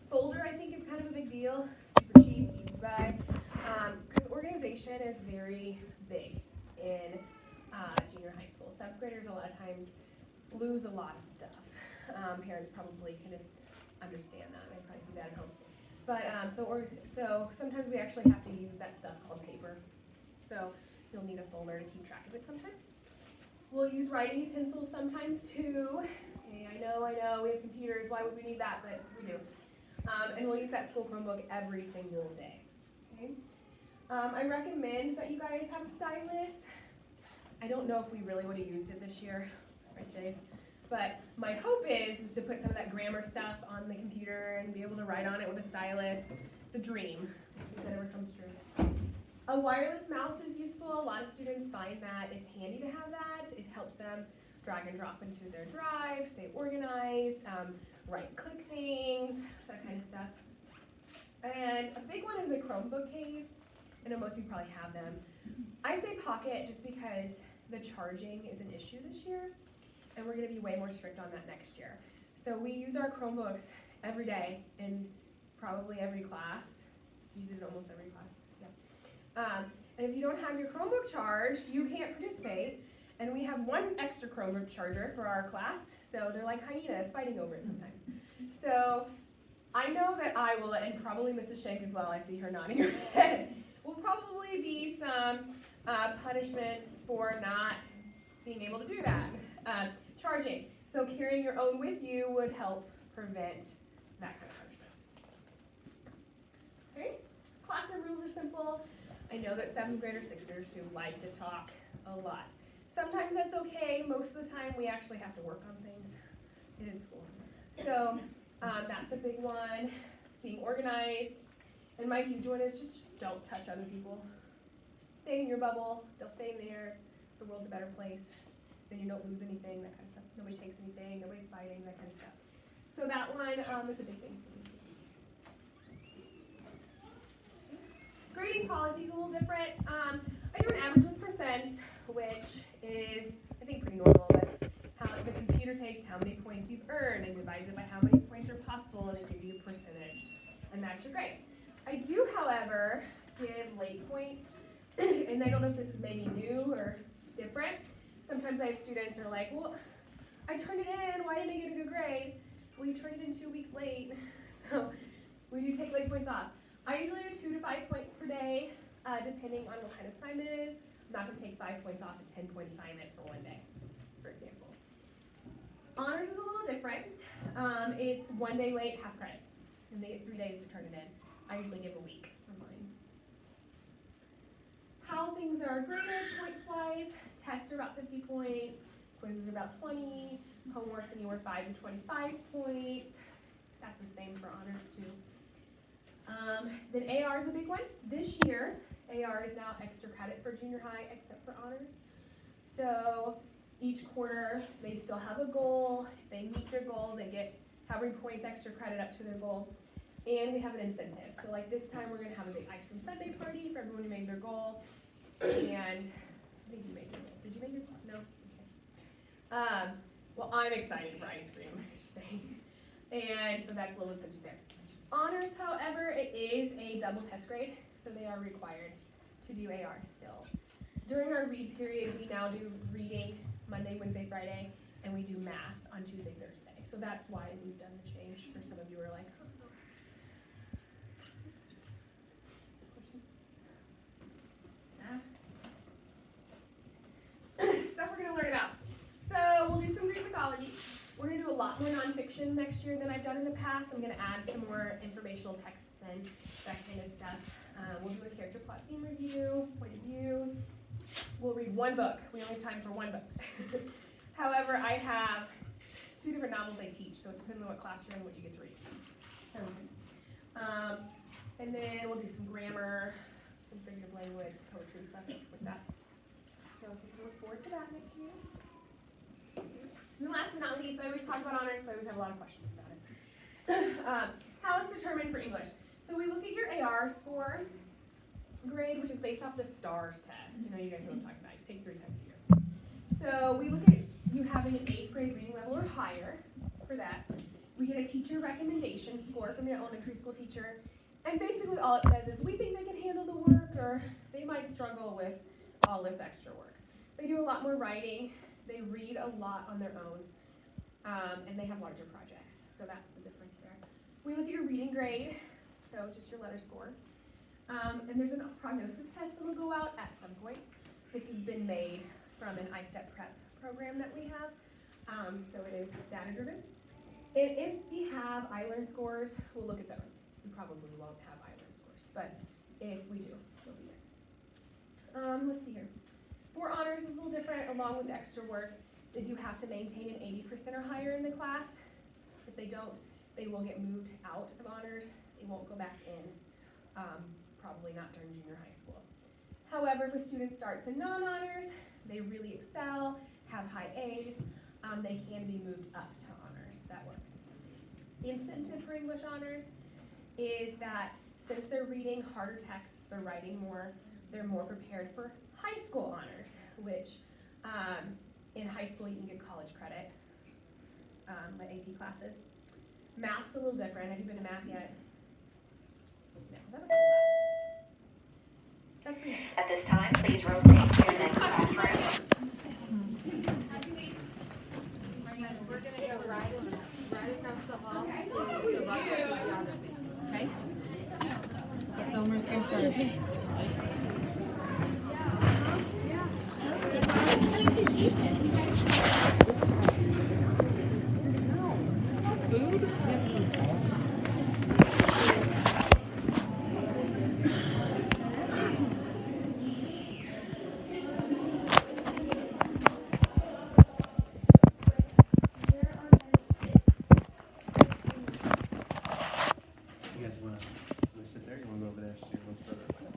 folder I think is kind of a big deal. Super cheap, easy to buy. Because organization is very big in junior high school. 7th graders a lot of times lose a lot of stuff. Parents probably can understand that. They probably see that at home. But so sometimes we actually have to use that stuff called paper. So you'll need a folder to keep track of it sometimes. We'll use writing utensils sometimes too. Okay, I know, we have computers, why would we need that? But we do. And we'll use that school Chromebook every single day. Okay? I recommend that you guys have a stylus. I don't know if we really would have used it this year, right, Jade? But my hope is to put some of that grammar stuff on the computer and be able to write on it with a stylus. It's a dream. Let's see if that ever comes true. A wireless mouse is useful. A lot of students find that it's handy to have that. It helps them drag and drop into their drive, stay organized, right-click things, that kind of stuff. And a big one is a Chromebook case. I know most of you probably have them. I say pocket just because the charging is an issue this year, and we're going to be way more strict on that next year. So we use our Chromebooks every day in probably every class. Use it in almost every class. Yeah. And if you don't have your Chromebook charged, you can't participate. And we have one extra Chromebook charger for our class, so they're like hyenas fighting over it sometimes. So I know that I will, and probably Mrs. Schenk as well, I see her nodding her head, will probably be some punishments for not being able to do that. Charging. So carrying your own with you would help prevent that kind of punishment. Okay? Classroom rules are simple. I know that 7th graders, 6th graders too like to talk a lot. Sometimes that's okay. Most of the time we actually have to work on things. It is school. So that's a big one. Being organized. And my huge one is just don't touch other people. Stay in your bubble. They'll stay in theirs. The world's a better place. Then you don't lose anything, that kind of stuff. Nobody takes anything. Nobody's fighting, that kind of stuff. So that one is a big thing for me. Grading policy is a little different. I do an average with percents, which is, I think, pretty normal, but how the computer takes how many points you've earned and divides it by how many points are possible, and it gives you a percentage, and that's your grade. I do, however, give late points, and I don't know if this is maybe new or different. Sometimes I have students who are like, well, I turned it in, why didn't I get a good grade? Well, you turned it in 2 weeks late, so we do take late points off. I usually do 2 to 5 points per day, depending on what kind of assignment it is. I'm not going to take 5 points off a 10-point assignment for one day, for example. Honors is a little different. It's 1 day late, half credit, and they get 3 days to turn it in. I usually give a week for mine. How things are graded point-wise. Tests are about 50 points. Quizzes are about 20. Homework's anywhere 5 to 25 points. That's the same for honors too. Then AR is a big one. This year, AR is now extra credit for junior high except for honors. So each quarter, they still have a goal. If they meet their goal, they get how many points extra credit up to their goal. And we have an incentive. So like this time, we're going to have a big ice cream sundae party for everyone who made their goal. And I think you made your goal. Did you make your goal? No? Okay. Well, I'm excited for ice cream, just saying. And so that's a little incentive there. Honors, however, it is a double test grade, so they are required to do AR still. During our read period, we now do reading Monday, Wednesday, Friday, and we do math on Tuesday, Thursday. So that's why we've done the change. For some of you who are like, stuff we're going to learn about. So we'll do some Greek mythology. We're going to do a lot more nonfiction next year than I've done in the past. I'm going to add some more informational texts and that kind of stuff. We'll do a character plot theme review, point of view. We'll read one book. We only have time for one book. However, I have 2 different novels I teach, so it depends on what classroom and what you get to read. And then we'll do some grammar, some figurative language, poetry, stuff with that. So we can look forward to that next year. And then last but not least, I always talk about honors, so I always have a lot of questions about it. How it's determined for English. So we look at your AR score grade, which is based off the STARS test. You know, you guys know what I'm talking about. You take 3 times a year. So we look at you having an 8th grade reading level or higher for that. We get a teacher recommendation score from your elementary school teacher. And basically all it says is we think they can handle the work, or they might struggle with all this extra work. They do a lot more writing. They read a lot on their own. And they have larger projects. So that's the difference there. We look at your reading grade, so just your letter score. And there's a prognosis test that will go out at some point. This has been made from an I-STEP prep program that we have. So it is data driven. And if we have I-Learn scores, we'll look at those. We probably won't have I-Learn scores, but if we do, they'll be there. Let's see here. For honors is a little different. Along with the extra work, they do have to maintain an 80% or higher in the class. If they don't, they will get moved out of honors. They won't go back in, probably not during junior high school. However, if a student starts in non-honors, they really excel, have high A's, they can be moved up to honors. That works. The incentive for English honors is that since they're reading harder texts, they're writing more, they're more prepared for high school honors, which in high school you can get college credit, like AP classes. Math's a little different. Have you been to math yet? No, that was the last. That's pretty nice. At this time, please rotate to your next classroom. We're gonna go right across the hall to geography. Okay? Elmer's go first. You guys wanna sit there? You wanna go over there? So you're a little further away.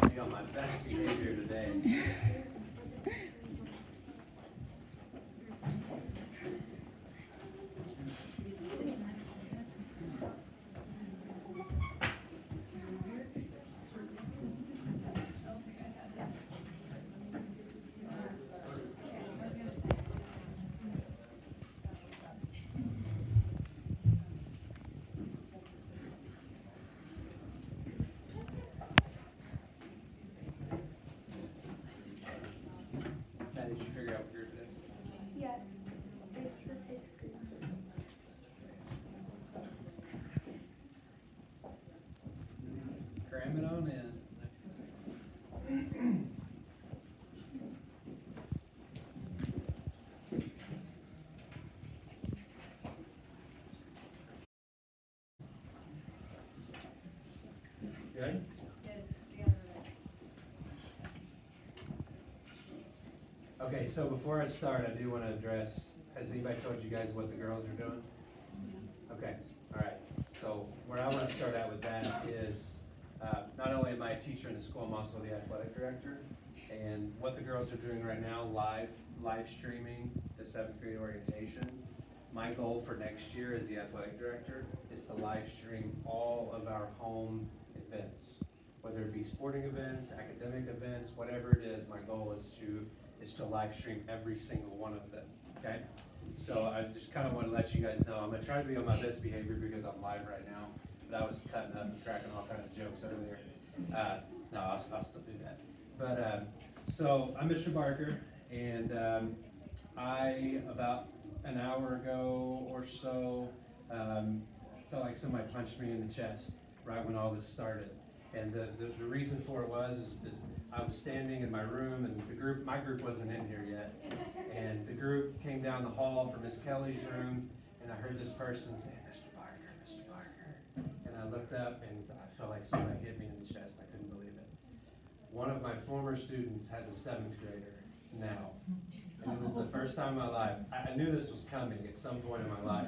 Be on my best behavior today. Now, did you figure out what group it is? Yes, it's the 6th grade. Cram it on in. Good? Okay, so before I start, I do want to address, has anybody told you guys what the girls are doing? Okay, all right. So where I want to start out with that is, not only am I a teacher in the school, I'm also the athletic director. And what the girls are doing right now, live streaming the 7th grade orientation. My goal for next year as the athletic director is to live stream all of our home events, whether it be sporting events, academic events, whatever it is. My goal is to live stream every single one of them, okay? So I just kind of want to let you guys know, I'm going to try to be on my best behavior because I'm live right now, but I was cutting up and cracking all kinds of jokes earlier. No, I'll still do that. But, so I'm Mr. Barker, and I, about an hour ago or so, felt like somebody punched me in the chest right when all this started. And the reason for it was is I was standing in my room, and my group wasn't in here yet. And the group came down the hall from Miss Kelly's room, and I heard this person say, Mr. Barker, Mr. Barker. And I looked up, and I felt like somebody hit me in the chest. I couldn't believe it. one of my former students has a 7th grader now. And it was the first time in my life, I knew this was coming at some point in my life,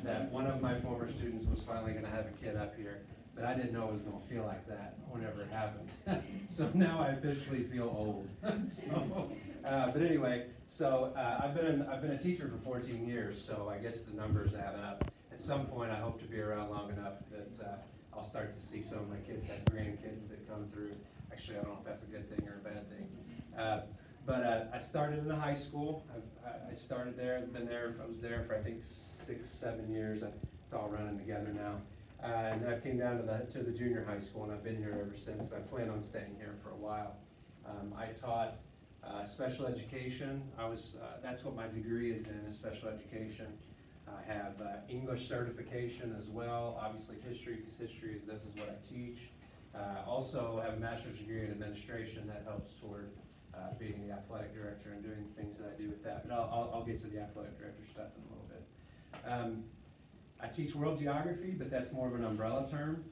that one of my former students was finally gonna have a kid up here, but I didn't know it was gonna feel like that whenever it happened. So now I officially feel old. But anyway, so I've been a teacher for 14 years, so I guess the numbers add up. At some point, I hope to be around long enough that I'll start to see some of my kids have grandkids that come through. Actually, I don't know if that's a good thing or a bad thing. But I started in the high school. I started there, I was there for I think 6, 7 years. It's all running together now. And I came down to the junior high school, and I've been here ever since. I plan on staying here for a while. I taught special education. That's what my degree is in, is special education. I have English certification as well, obviously history, because this is what I teach. Also have a master's degree in administration that helps toward being the athletic director and doing things that I do with that. But I'll get to the athletic director stuff in a little bit. I teach world geography, but that's more of an umbrella term.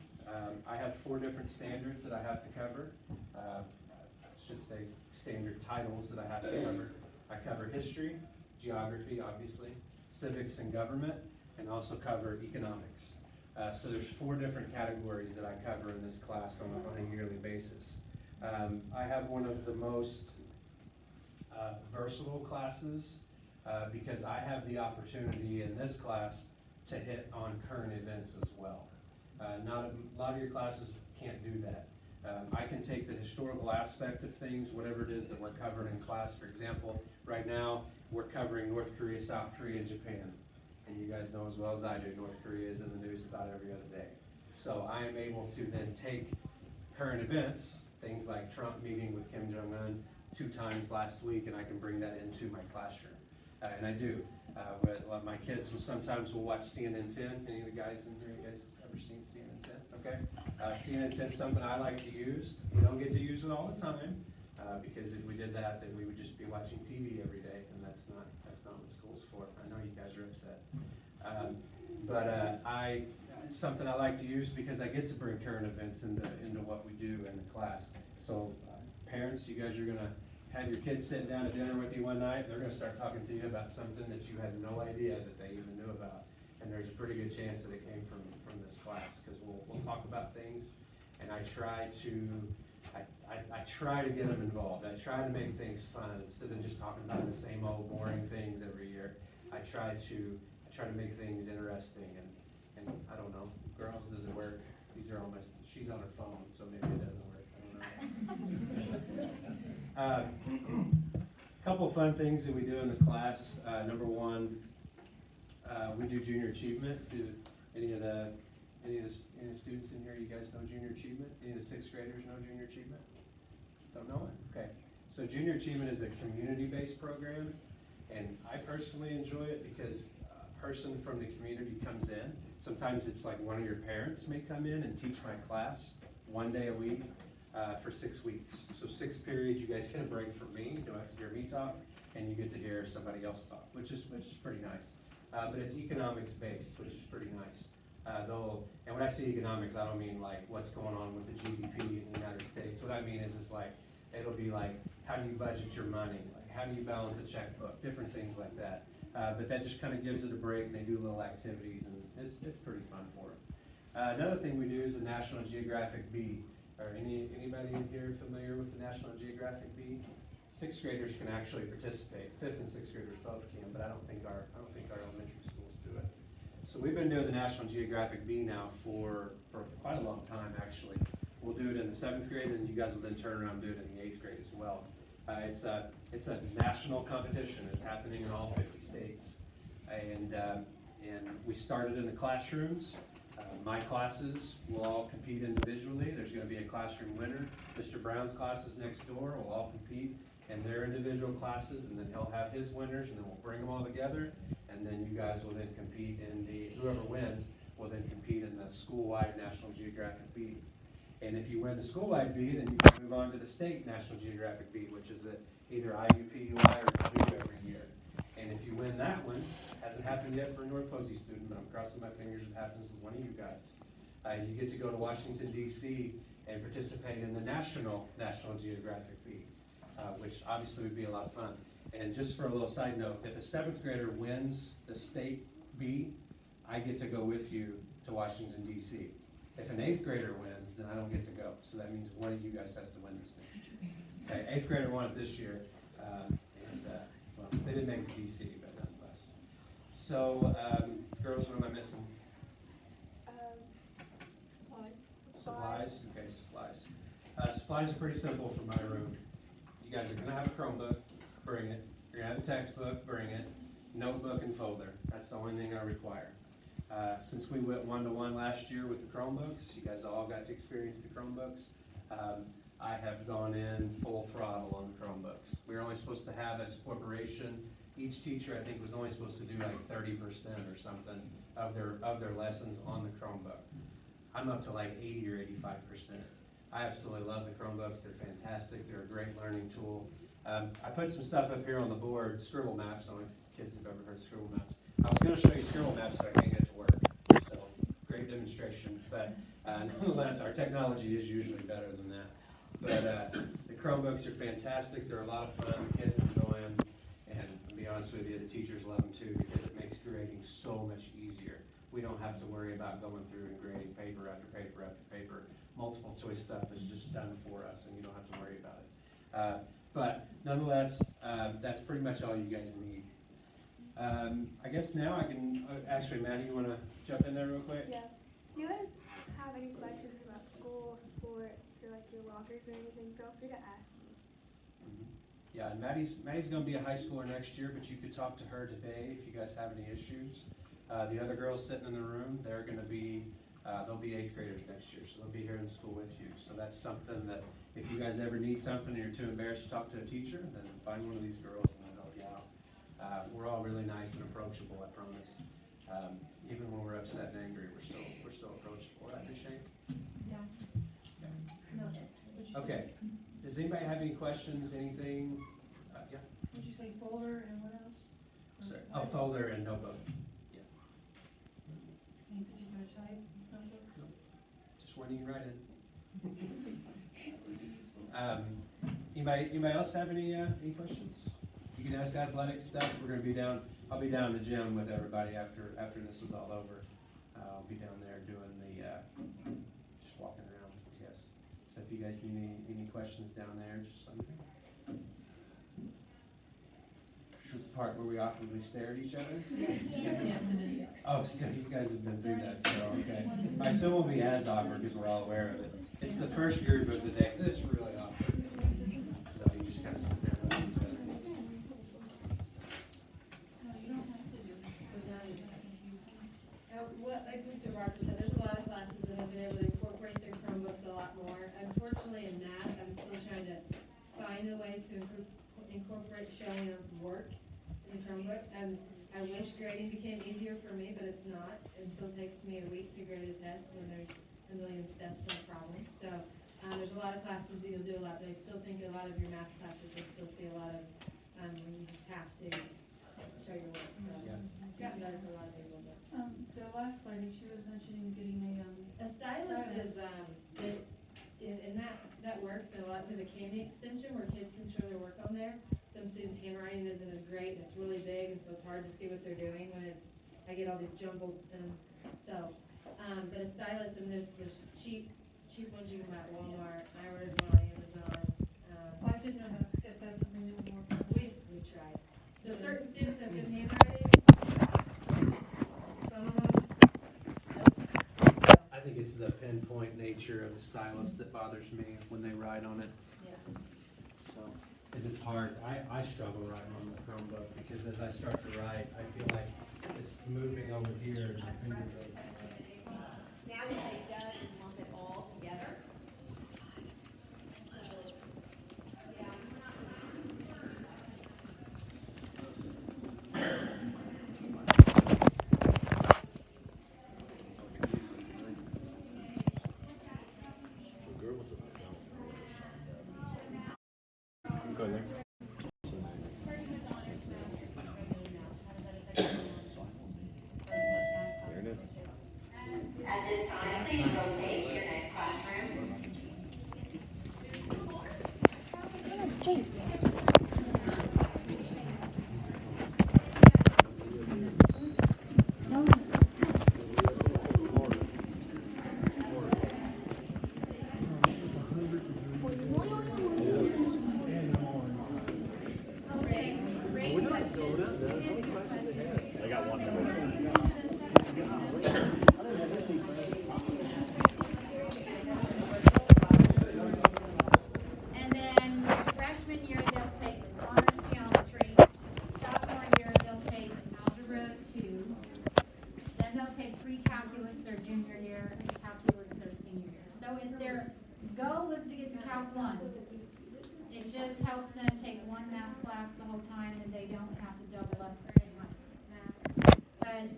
I have 4 different standards that I have to cover. I should say standard titles that I have to cover. I cover history, geography, obviously, civics and government, and also cover economics. So there's 4 different categories that I cover in this class on a yearly basis. I have one of the most versatile classes because I have the opportunity in this class to hit on current events as well. A lot of your classes can't do that. I can take the historical aspect of things, whatever it is that we're covering in class. For example, right now we're covering North Korea, South Korea, and Japan. And you guys know as well as I do, North Korea is in the news about every other day. So I am able to then take current events, things like Trump meeting with Kim Jong-un 2 times last week, and I can bring that into my classroom. And I do. My kids sometimes will watch CNN 10. Any of the guys in here, you guys ever seen CNN 10? Okay. CNN 10 is something I like to use. We don't get to use it all the time because if we did that, then we would just be watching TV every day, and that's not what school's for. I know you guys are upset. It's something I like to use because I get to bring current events into what we do in the class. So parents, you guys are going to have your kids sitting down at dinner with you one night. They're going to start talking to you about something that you had no idea that they even knew about. And there's a pretty good chance that it came from this class because we'll talk about things, and I try to get them involved. I try to make things fun instead of just talking about the same old boring things every year. I try to make things interesting, and I don't know, girls, does it work? These are all she's on her phone, so maybe it doesn't work. I don't know. Couple fun things that we do in the class. Number 1, we do junior achievement. Do any of the students in here, you guys know junior achievement? Any of the 6th graders know junior achievement? Don't know it? Okay. So junior achievement is a community-based program, and I personally enjoy it because a person from the community comes in. Sometimes it's like one of your parents may come in and teach my class 1 day a week for 6 weeks. So 6 periods, you guys get a break from me. You don't have to hear me talk, and you get to hear somebody else talk, which is pretty nice. But it's economics based, which is pretty nice. And when I say economics, I don't mean like what's going on with the GDP in the United States. What I mean is it's like, it'll be like, how do you budget your money? Like, how do you balance a checkbook? Different things like that. But that just kind of gives it a break, and they do little activities, and it's pretty fun for them. Another thing we do is the National Geographic Bee. Are anybody in here familiar with the National Geographic Bee? 6th graders can actually participate. 5th and 6th graders both can, but I don't think our elementary schools do it. So we've been doing the National Geographic Bee now for quite a long time, actually. We'll do it in the 7th grade, and you guys will then turn around and do it in the 8th grade as well. It's a national competition. It's happening in all 50 states, and we started in the classrooms. My classes will all compete individually. There's going to be a classroom winner. Mr. Brown's classes next door will all compete in their individual classes, and then he'll have his winners, and then we'll bring them all together, and then you guys will then compete in whoever wins will then compete in the school-wide National Geographic Bee. And if you win the school-wide bee, then you can move on to the state National Geographic Bee, which is either IUPUI or Purdue every year. And if you win that one, hasn't happened yet for a North Posey student, but I'm crossing my fingers it happens with one of you guys. You get to go to Washington, D.C., and participate in the National Geographic Bee, which obviously would be a lot of fun. And just for a little side note, if a 7th grader wins the state bee, I get to go with you to Washington, D.C. If an 8th grader wins, then I don't get to go. So that means one of you guys has to win this thing. Okay, 8th grader won it this year, well, they didn't make it to D.C., but nonetheless. So, girls, what am I missing? Supplies, okay, supplies. Supplies are pretty simple for my room. You guys are gonna have a Chromebook, bring it. You're gonna have a textbook, bring it. Notebook and folder, that's the only thing I require. Since we went 1-to-1 last year with the Chromebooks, you guys all got to experience the Chromebooks. I have gone in full throttle on the Chromebooks. We were only supposed to have, as a corporation, each teacher I think was only supposed to do like 30% or something of their lessons on the Chromebook. I'm up to like 80 or 85%. I absolutely love the Chromebooks. They're fantastic. They're a great learning tool. I put some stuff up here on the board, scribble maps. I don't know if kids have ever heard of scribble maps. I was going to show you scribble maps, but I can't get it to work. So great demonstration. But nonetheless, our technology is usually better than that. But the Chromebooks are fantastic. They're a lot of fun. The kids enjoy them. And to be honest with you, the teachers love them too because it makes grading so much easier. We don't have to worry about going through and grading paper after paper after paper. Multiple choice stuff is just done for us and you don't have to worry about it. But nonetheless, that's pretty much all you guys need. I guess now I can, actually Maddie, you want to jump in there real quick? Yeah. Do you guys have any questions about school, sports, or like your lockers or anything? Feel free to ask me. Yeah, and Maddie's going to be a high schooler next year, but you could talk to her today if you guys have any issues. The other girls sitting in the room, they're going to be, they'll be 8th graders next year, so they'll be here in school with you. So that's something that if you guys ever need something and you're too embarrassed to talk to a teacher, then find one of these girls and they'll help you out. We're all really nice and approachable, I promise. Even when we're upset and angry, we're still approachable. Right, Shane? Yeah. Yeah. Okay. Does anybody have any questions? Anything? Yeah. Did you say folder and what else? Sorry. Oh, folder and notebook. Yeah. Any particular type notebooks? No. Just one you can write in. Anybody else have any questions? You can ask athletic stuff. We're going to be down. I'll be down in the gym with everybody after this is all over. I'll be down there doing the just walking around, I guess. So if you guys need any questions down there, just let me know. This is the part where we awkwardly stare at each other. Yes. Oh, so you guys have been through that, so okay. My swim won't be as awkward because we're all aware of it. It's the first group of the day that's really awkward. So you just kind of sit there and look at each other. What, like Mr. Barker said, there's a lot of classes that have been able to incorporate their Chromebooks a lot more. Unfortunately, in math, I'm still trying to find a way to incorporate showing of work in the Chromebook. And I wish grading became easier for me, but it's not. It still takes me a week to grade a test when there's a million steps in a problem. So there's a lot of classes that you'll do a lot, but I still think in a lot of your math classes, you'll still see a lot of when you just have to show your work. So yeah, that's a lot of people. But. The last lady, she was mentioning getting a stylus is and that works. And a lot of the candy extension where kids can show their work on there. Some students' handwriting isn't as great, and it's really big, and so it's hard to see what they're doing when I get all these jumbled. But a stylus, and there's cheap ones you can buy at Walmart. I ordered one on Amazon. I didn't know if that's something that would work. We tried. So certain students have good handwriting. Some of them. I think it's the pinpoint nature of the stylus that bothers me when they write on it. Yeah. So, because it's hard. I struggle writing on the Chromebook because as I start to write, I feel like it's moving over here and my finger goes. Now what they've done is lump it all together. At this time, please rotate to your next classroom. So if their goal is to get to Calc 1, it just helps them take one math class the whole time and they don't have to double up in high school. But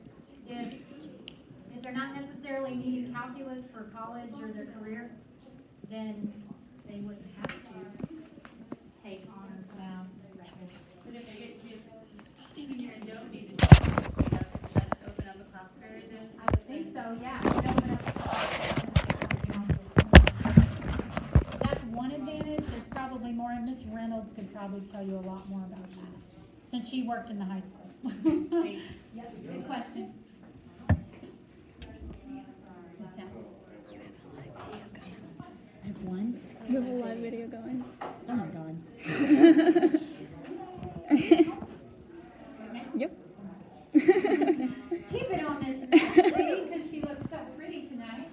if they're not necessarily needing calculus for college or their career, then they wouldn't have to take honors math. But if they get to senior and don't do that's open up a class period then? I would think so, yeah. That's one advantage. There's probably more, and Miss Reynolds could probably tell you a lot more about that, since she worked in the high school. Yes, good question. What's that? I have one? You have a live video going. Oh my God. Yep. Keep it on Miss Ashley, because she looks so pretty tonight.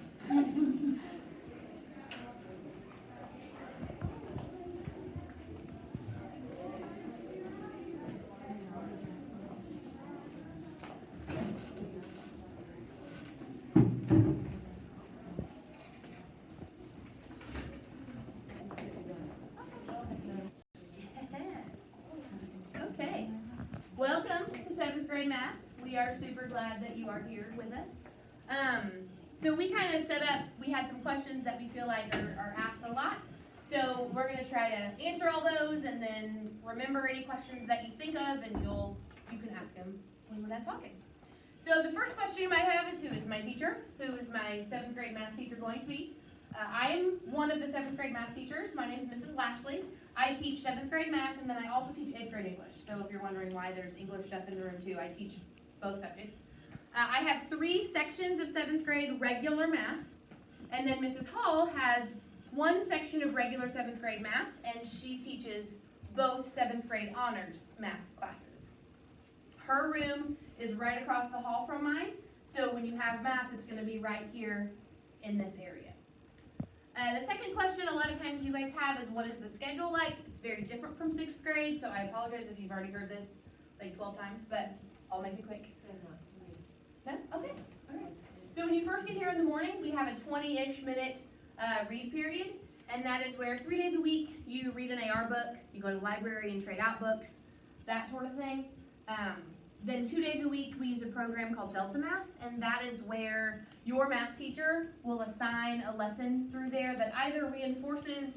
Okay. Welcome to 7th grade math. We are super glad that you are here with us. So we kind of set up, we had some questions that we feel like are asked a lot. So we're going to try to answer all those and then remember any questions that you think of, and you can ask them when we're done talking. So the first question you might have is, who is my teacher? Who is my 7th grade math teacher going to be? I am one of the 7th grade math teachers. My name is Mrs. Lashley. I teach 7th grade math, and then I also teach 8th grade English. So if you're wondering why there's English stuff in the room too, I teach both subjects. I have 3 sections of 7th grade regular math, and then Mrs. Hall has 1 section of regular 7th grade math, and she teaches both 7th grade honors math classes. Her room is right across the hall from mine, so when you have math, it's going to be right here in this area. The second question a lot of times you guys have is, what is the schedule like? It's very different from 6th grade, so I apologize if you've already heard this like 12 times, but I'll make it quick. No? Okay. All right. So when you first get here in the morning, we have a 20-ish minute read period, and that is where 3 days a week you read an AR book, you go to the library and trade out books, that sort of thing. Then 2 days a week we use a program called Delta Math, and that is where your math teacher will assign a lesson through there that either reinforces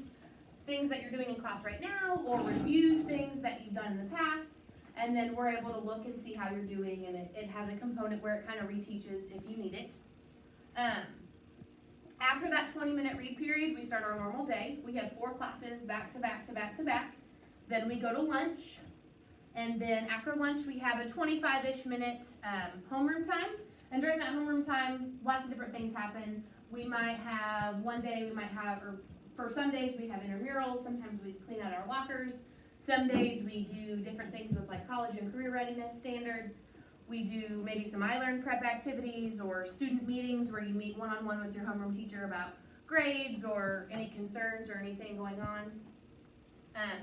things that you're doing in class right now or reviews things that you've done in the past, and then we're able to look and see how you're doing, and it has a component where it kind of reteaches if you need it. After that 20-minute read period, we start our normal day. We have 4 classes back to back to back to back. Then we go to lunch. And then after lunch, we have a 25-ish minute homeroom time. And during that homeroom time, lots of different things happen. We might have, one day we might have, or for some days we have intramurals. Sometimes we clean out our lockers. Some days we do different things with like college and career readiness standards. We do maybe some iLearn prep activities or student meetings where you meet one-on-one with your homeroom teacher about grades or any concerns or anything going on.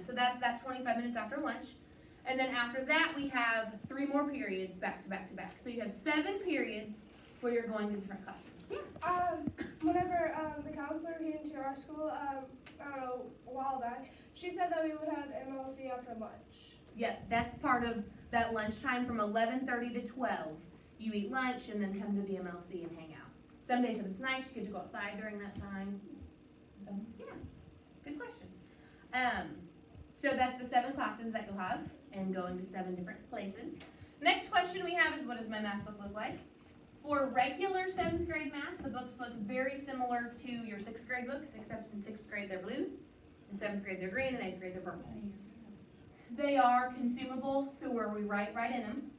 So that's that 25 minutes after lunch. And then after that, we have 3 more periods back to back to back. So you have 7 periods where you're going to different classrooms. Yeah. Whenever the counselor came to our school a while back, she said that we would have MLC after lunch. Yep, that's part of that lunchtime from 11:30 to 12. You eat lunch and then come to the MLC and hang out. Some days if it's nice, you get to go outside during that time. So, yeah, good question. So that's the 7 classes that you'll have and going to 7 different places. Next question we have is, what does my math book look like? For regular 7th grade math, the books look very similar to your 6th grade books, except in 6th grade they're blue, in 7th grade they're green, and 8th grade they're purple. They are consumable to where we write right in them.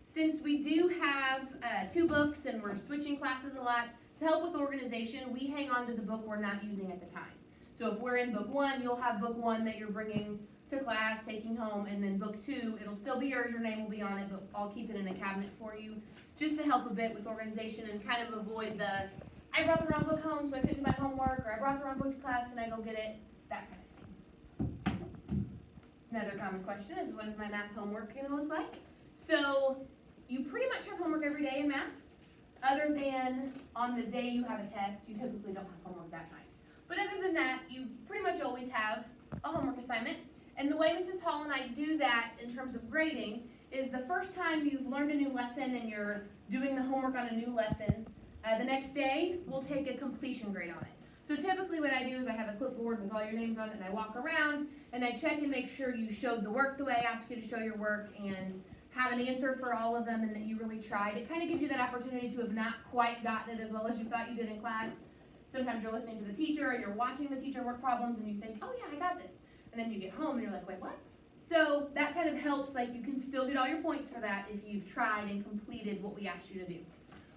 Since we do have 2 books and we're switching classes a lot, to help with organization, we hang on to the book we're not using at the time. So if we're in book 1, you'll have book 1 that you're bringing to class, taking home, and then book 2, it'll still be yours, your name will be on it, but I'll keep it in a cabinet for you, just to help a bit with organization and kind of avoid the, I brought the wrong book home so I couldn't do my homework, or I brought the wrong book to class, can I go get it, that kind of thing. Another common question is, what is my math homework going to look like? So you pretty much have homework every day in math, other than on the day you have a test, you typically don't have homework that night. assignment. And the way Mrs. Hall and I do that in terms of grading is the first time you've learned a new lesson and you're doing the homework on a new lesson, the next day we'll take a completion grade on it. So typically what I do is I have a clipboard with all your names on it and I walk around and I check and make sure you showed the work the way I asked you to show your work and have an answer for all of them and that you really tried. It kind of gives you that opportunity to have not quite gotten it as well as you thought you did in class. Sometimes you're listening to the teacher or you're watching the teacher work problems and you think, oh yeah, I got this. And then you get home and you're like, wait, what? So that kind of helps, like you can still get all your points for that if you've tried and completed what we asked you to do.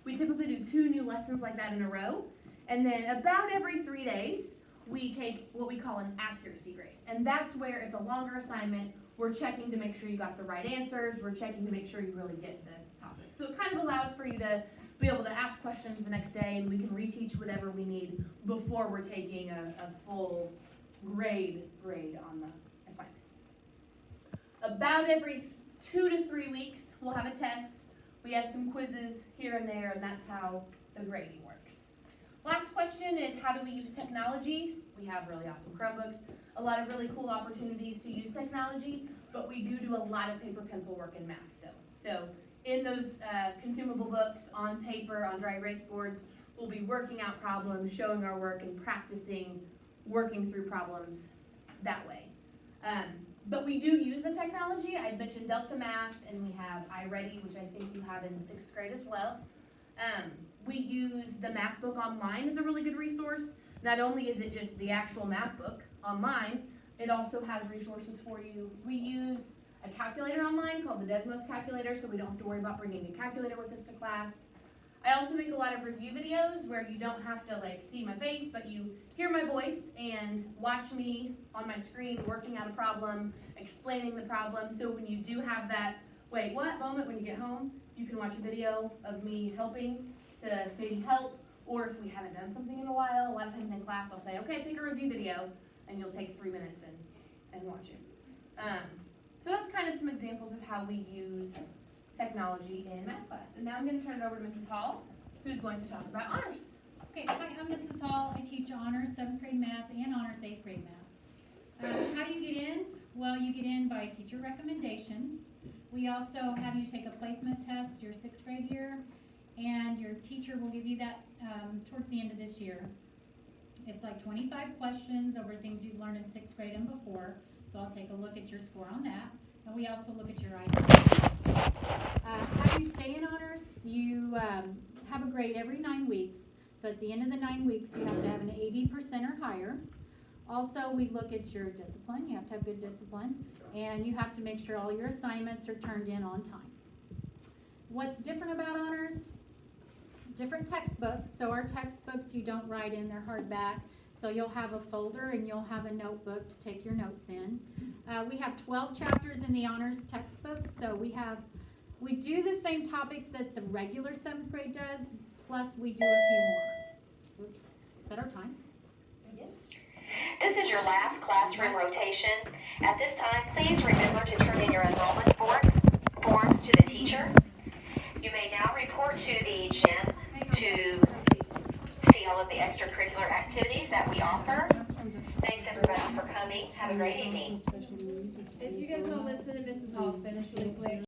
We typically do 2 new lessons like that in a row. And then about every 3 days, we take what we call an accuracy grade. And that's where it's a longer assignment. We're checking to make sure you got the right answers. We're checking to make sure you really get the topic. So it kind of allows for you to be able to ask questions the next day and we can reteach whatever we need before we're taking a full grade on the assignment. About every 2 to 3 weeks, we'll have a test. We have some quizzes here and there, and that's how the grading works. Last question is, how do we use technology? We have really awesome Chromebooks, a lot of really cool opportunities to use technology, but we do a lot of paper pencil work in math still. So in those consumable books, on paper, on dry erase boards, we'll be working out problems, showing our work, and practicing working through problems that way. But we do use the technology. I mentioned Delta Math, and we have iReady, which I think you have in 6th grade as well. We use the math book online as a really good resource. Not only is it just the actual math book online, it also has resources for you. We use a calculator online called the Desmos calculator, so we don't have to worry about bringing a calculator with us to class. I also make a lot of review videos where you don't have to like see my face, but you hear my voice and watch me on my screen working out a problem, explaining the problem. So when you do have that, wait, what moment when you get home, you can watch a video of me helping to maybe help, or if we haven't done something in a while, a lot of times in class I'll say, okay, pick a review video, and you'll take 3 minutes and watch it. So that's kind of some examples of how we use technology in math class. And now I'm going to turn it over to Mrs. Hall, who's going to talk about honors. Okay, hi, I'm Mrs. Hall. I teach honors 7th grade math and honors 8th grade math. How do you get in? Well, you get in by teacher recommendations. We also have you take a placement test your 6th grade year, and your teacher will give you that towards the end of this year. It's like 25 questions over things you've learned in 6th grade and before, so I'll take a look at your score on that. And we also look at your IC. How do you stay in honors? You have a grade every 9 weeks. So at the end of the 9 weeks, you have to have an 80% or higher. Also, we look at your discipline. You have to have good discipline. And you have to make sure all your assignments are turned in on time. What's different about honors? Different textbooks. So our textbooks, you don't write in, they're hardback. So you'll have a folder and you'll have a notebook to take your notes in. We have 12 chapters in the honors textbook. So we do the same topics that the regular 7th grade does, plus we do a few more. Oops, is that our time? This is your last classroom rotation. At this time, please remember to turn in your enrollment forms to the teacher. You may now report to the gym to see all of the extracurricular activities that we offer. Thanks everybody for coming. Have a great evening. If you guys want to listen to Mrs. Hall finish really quick.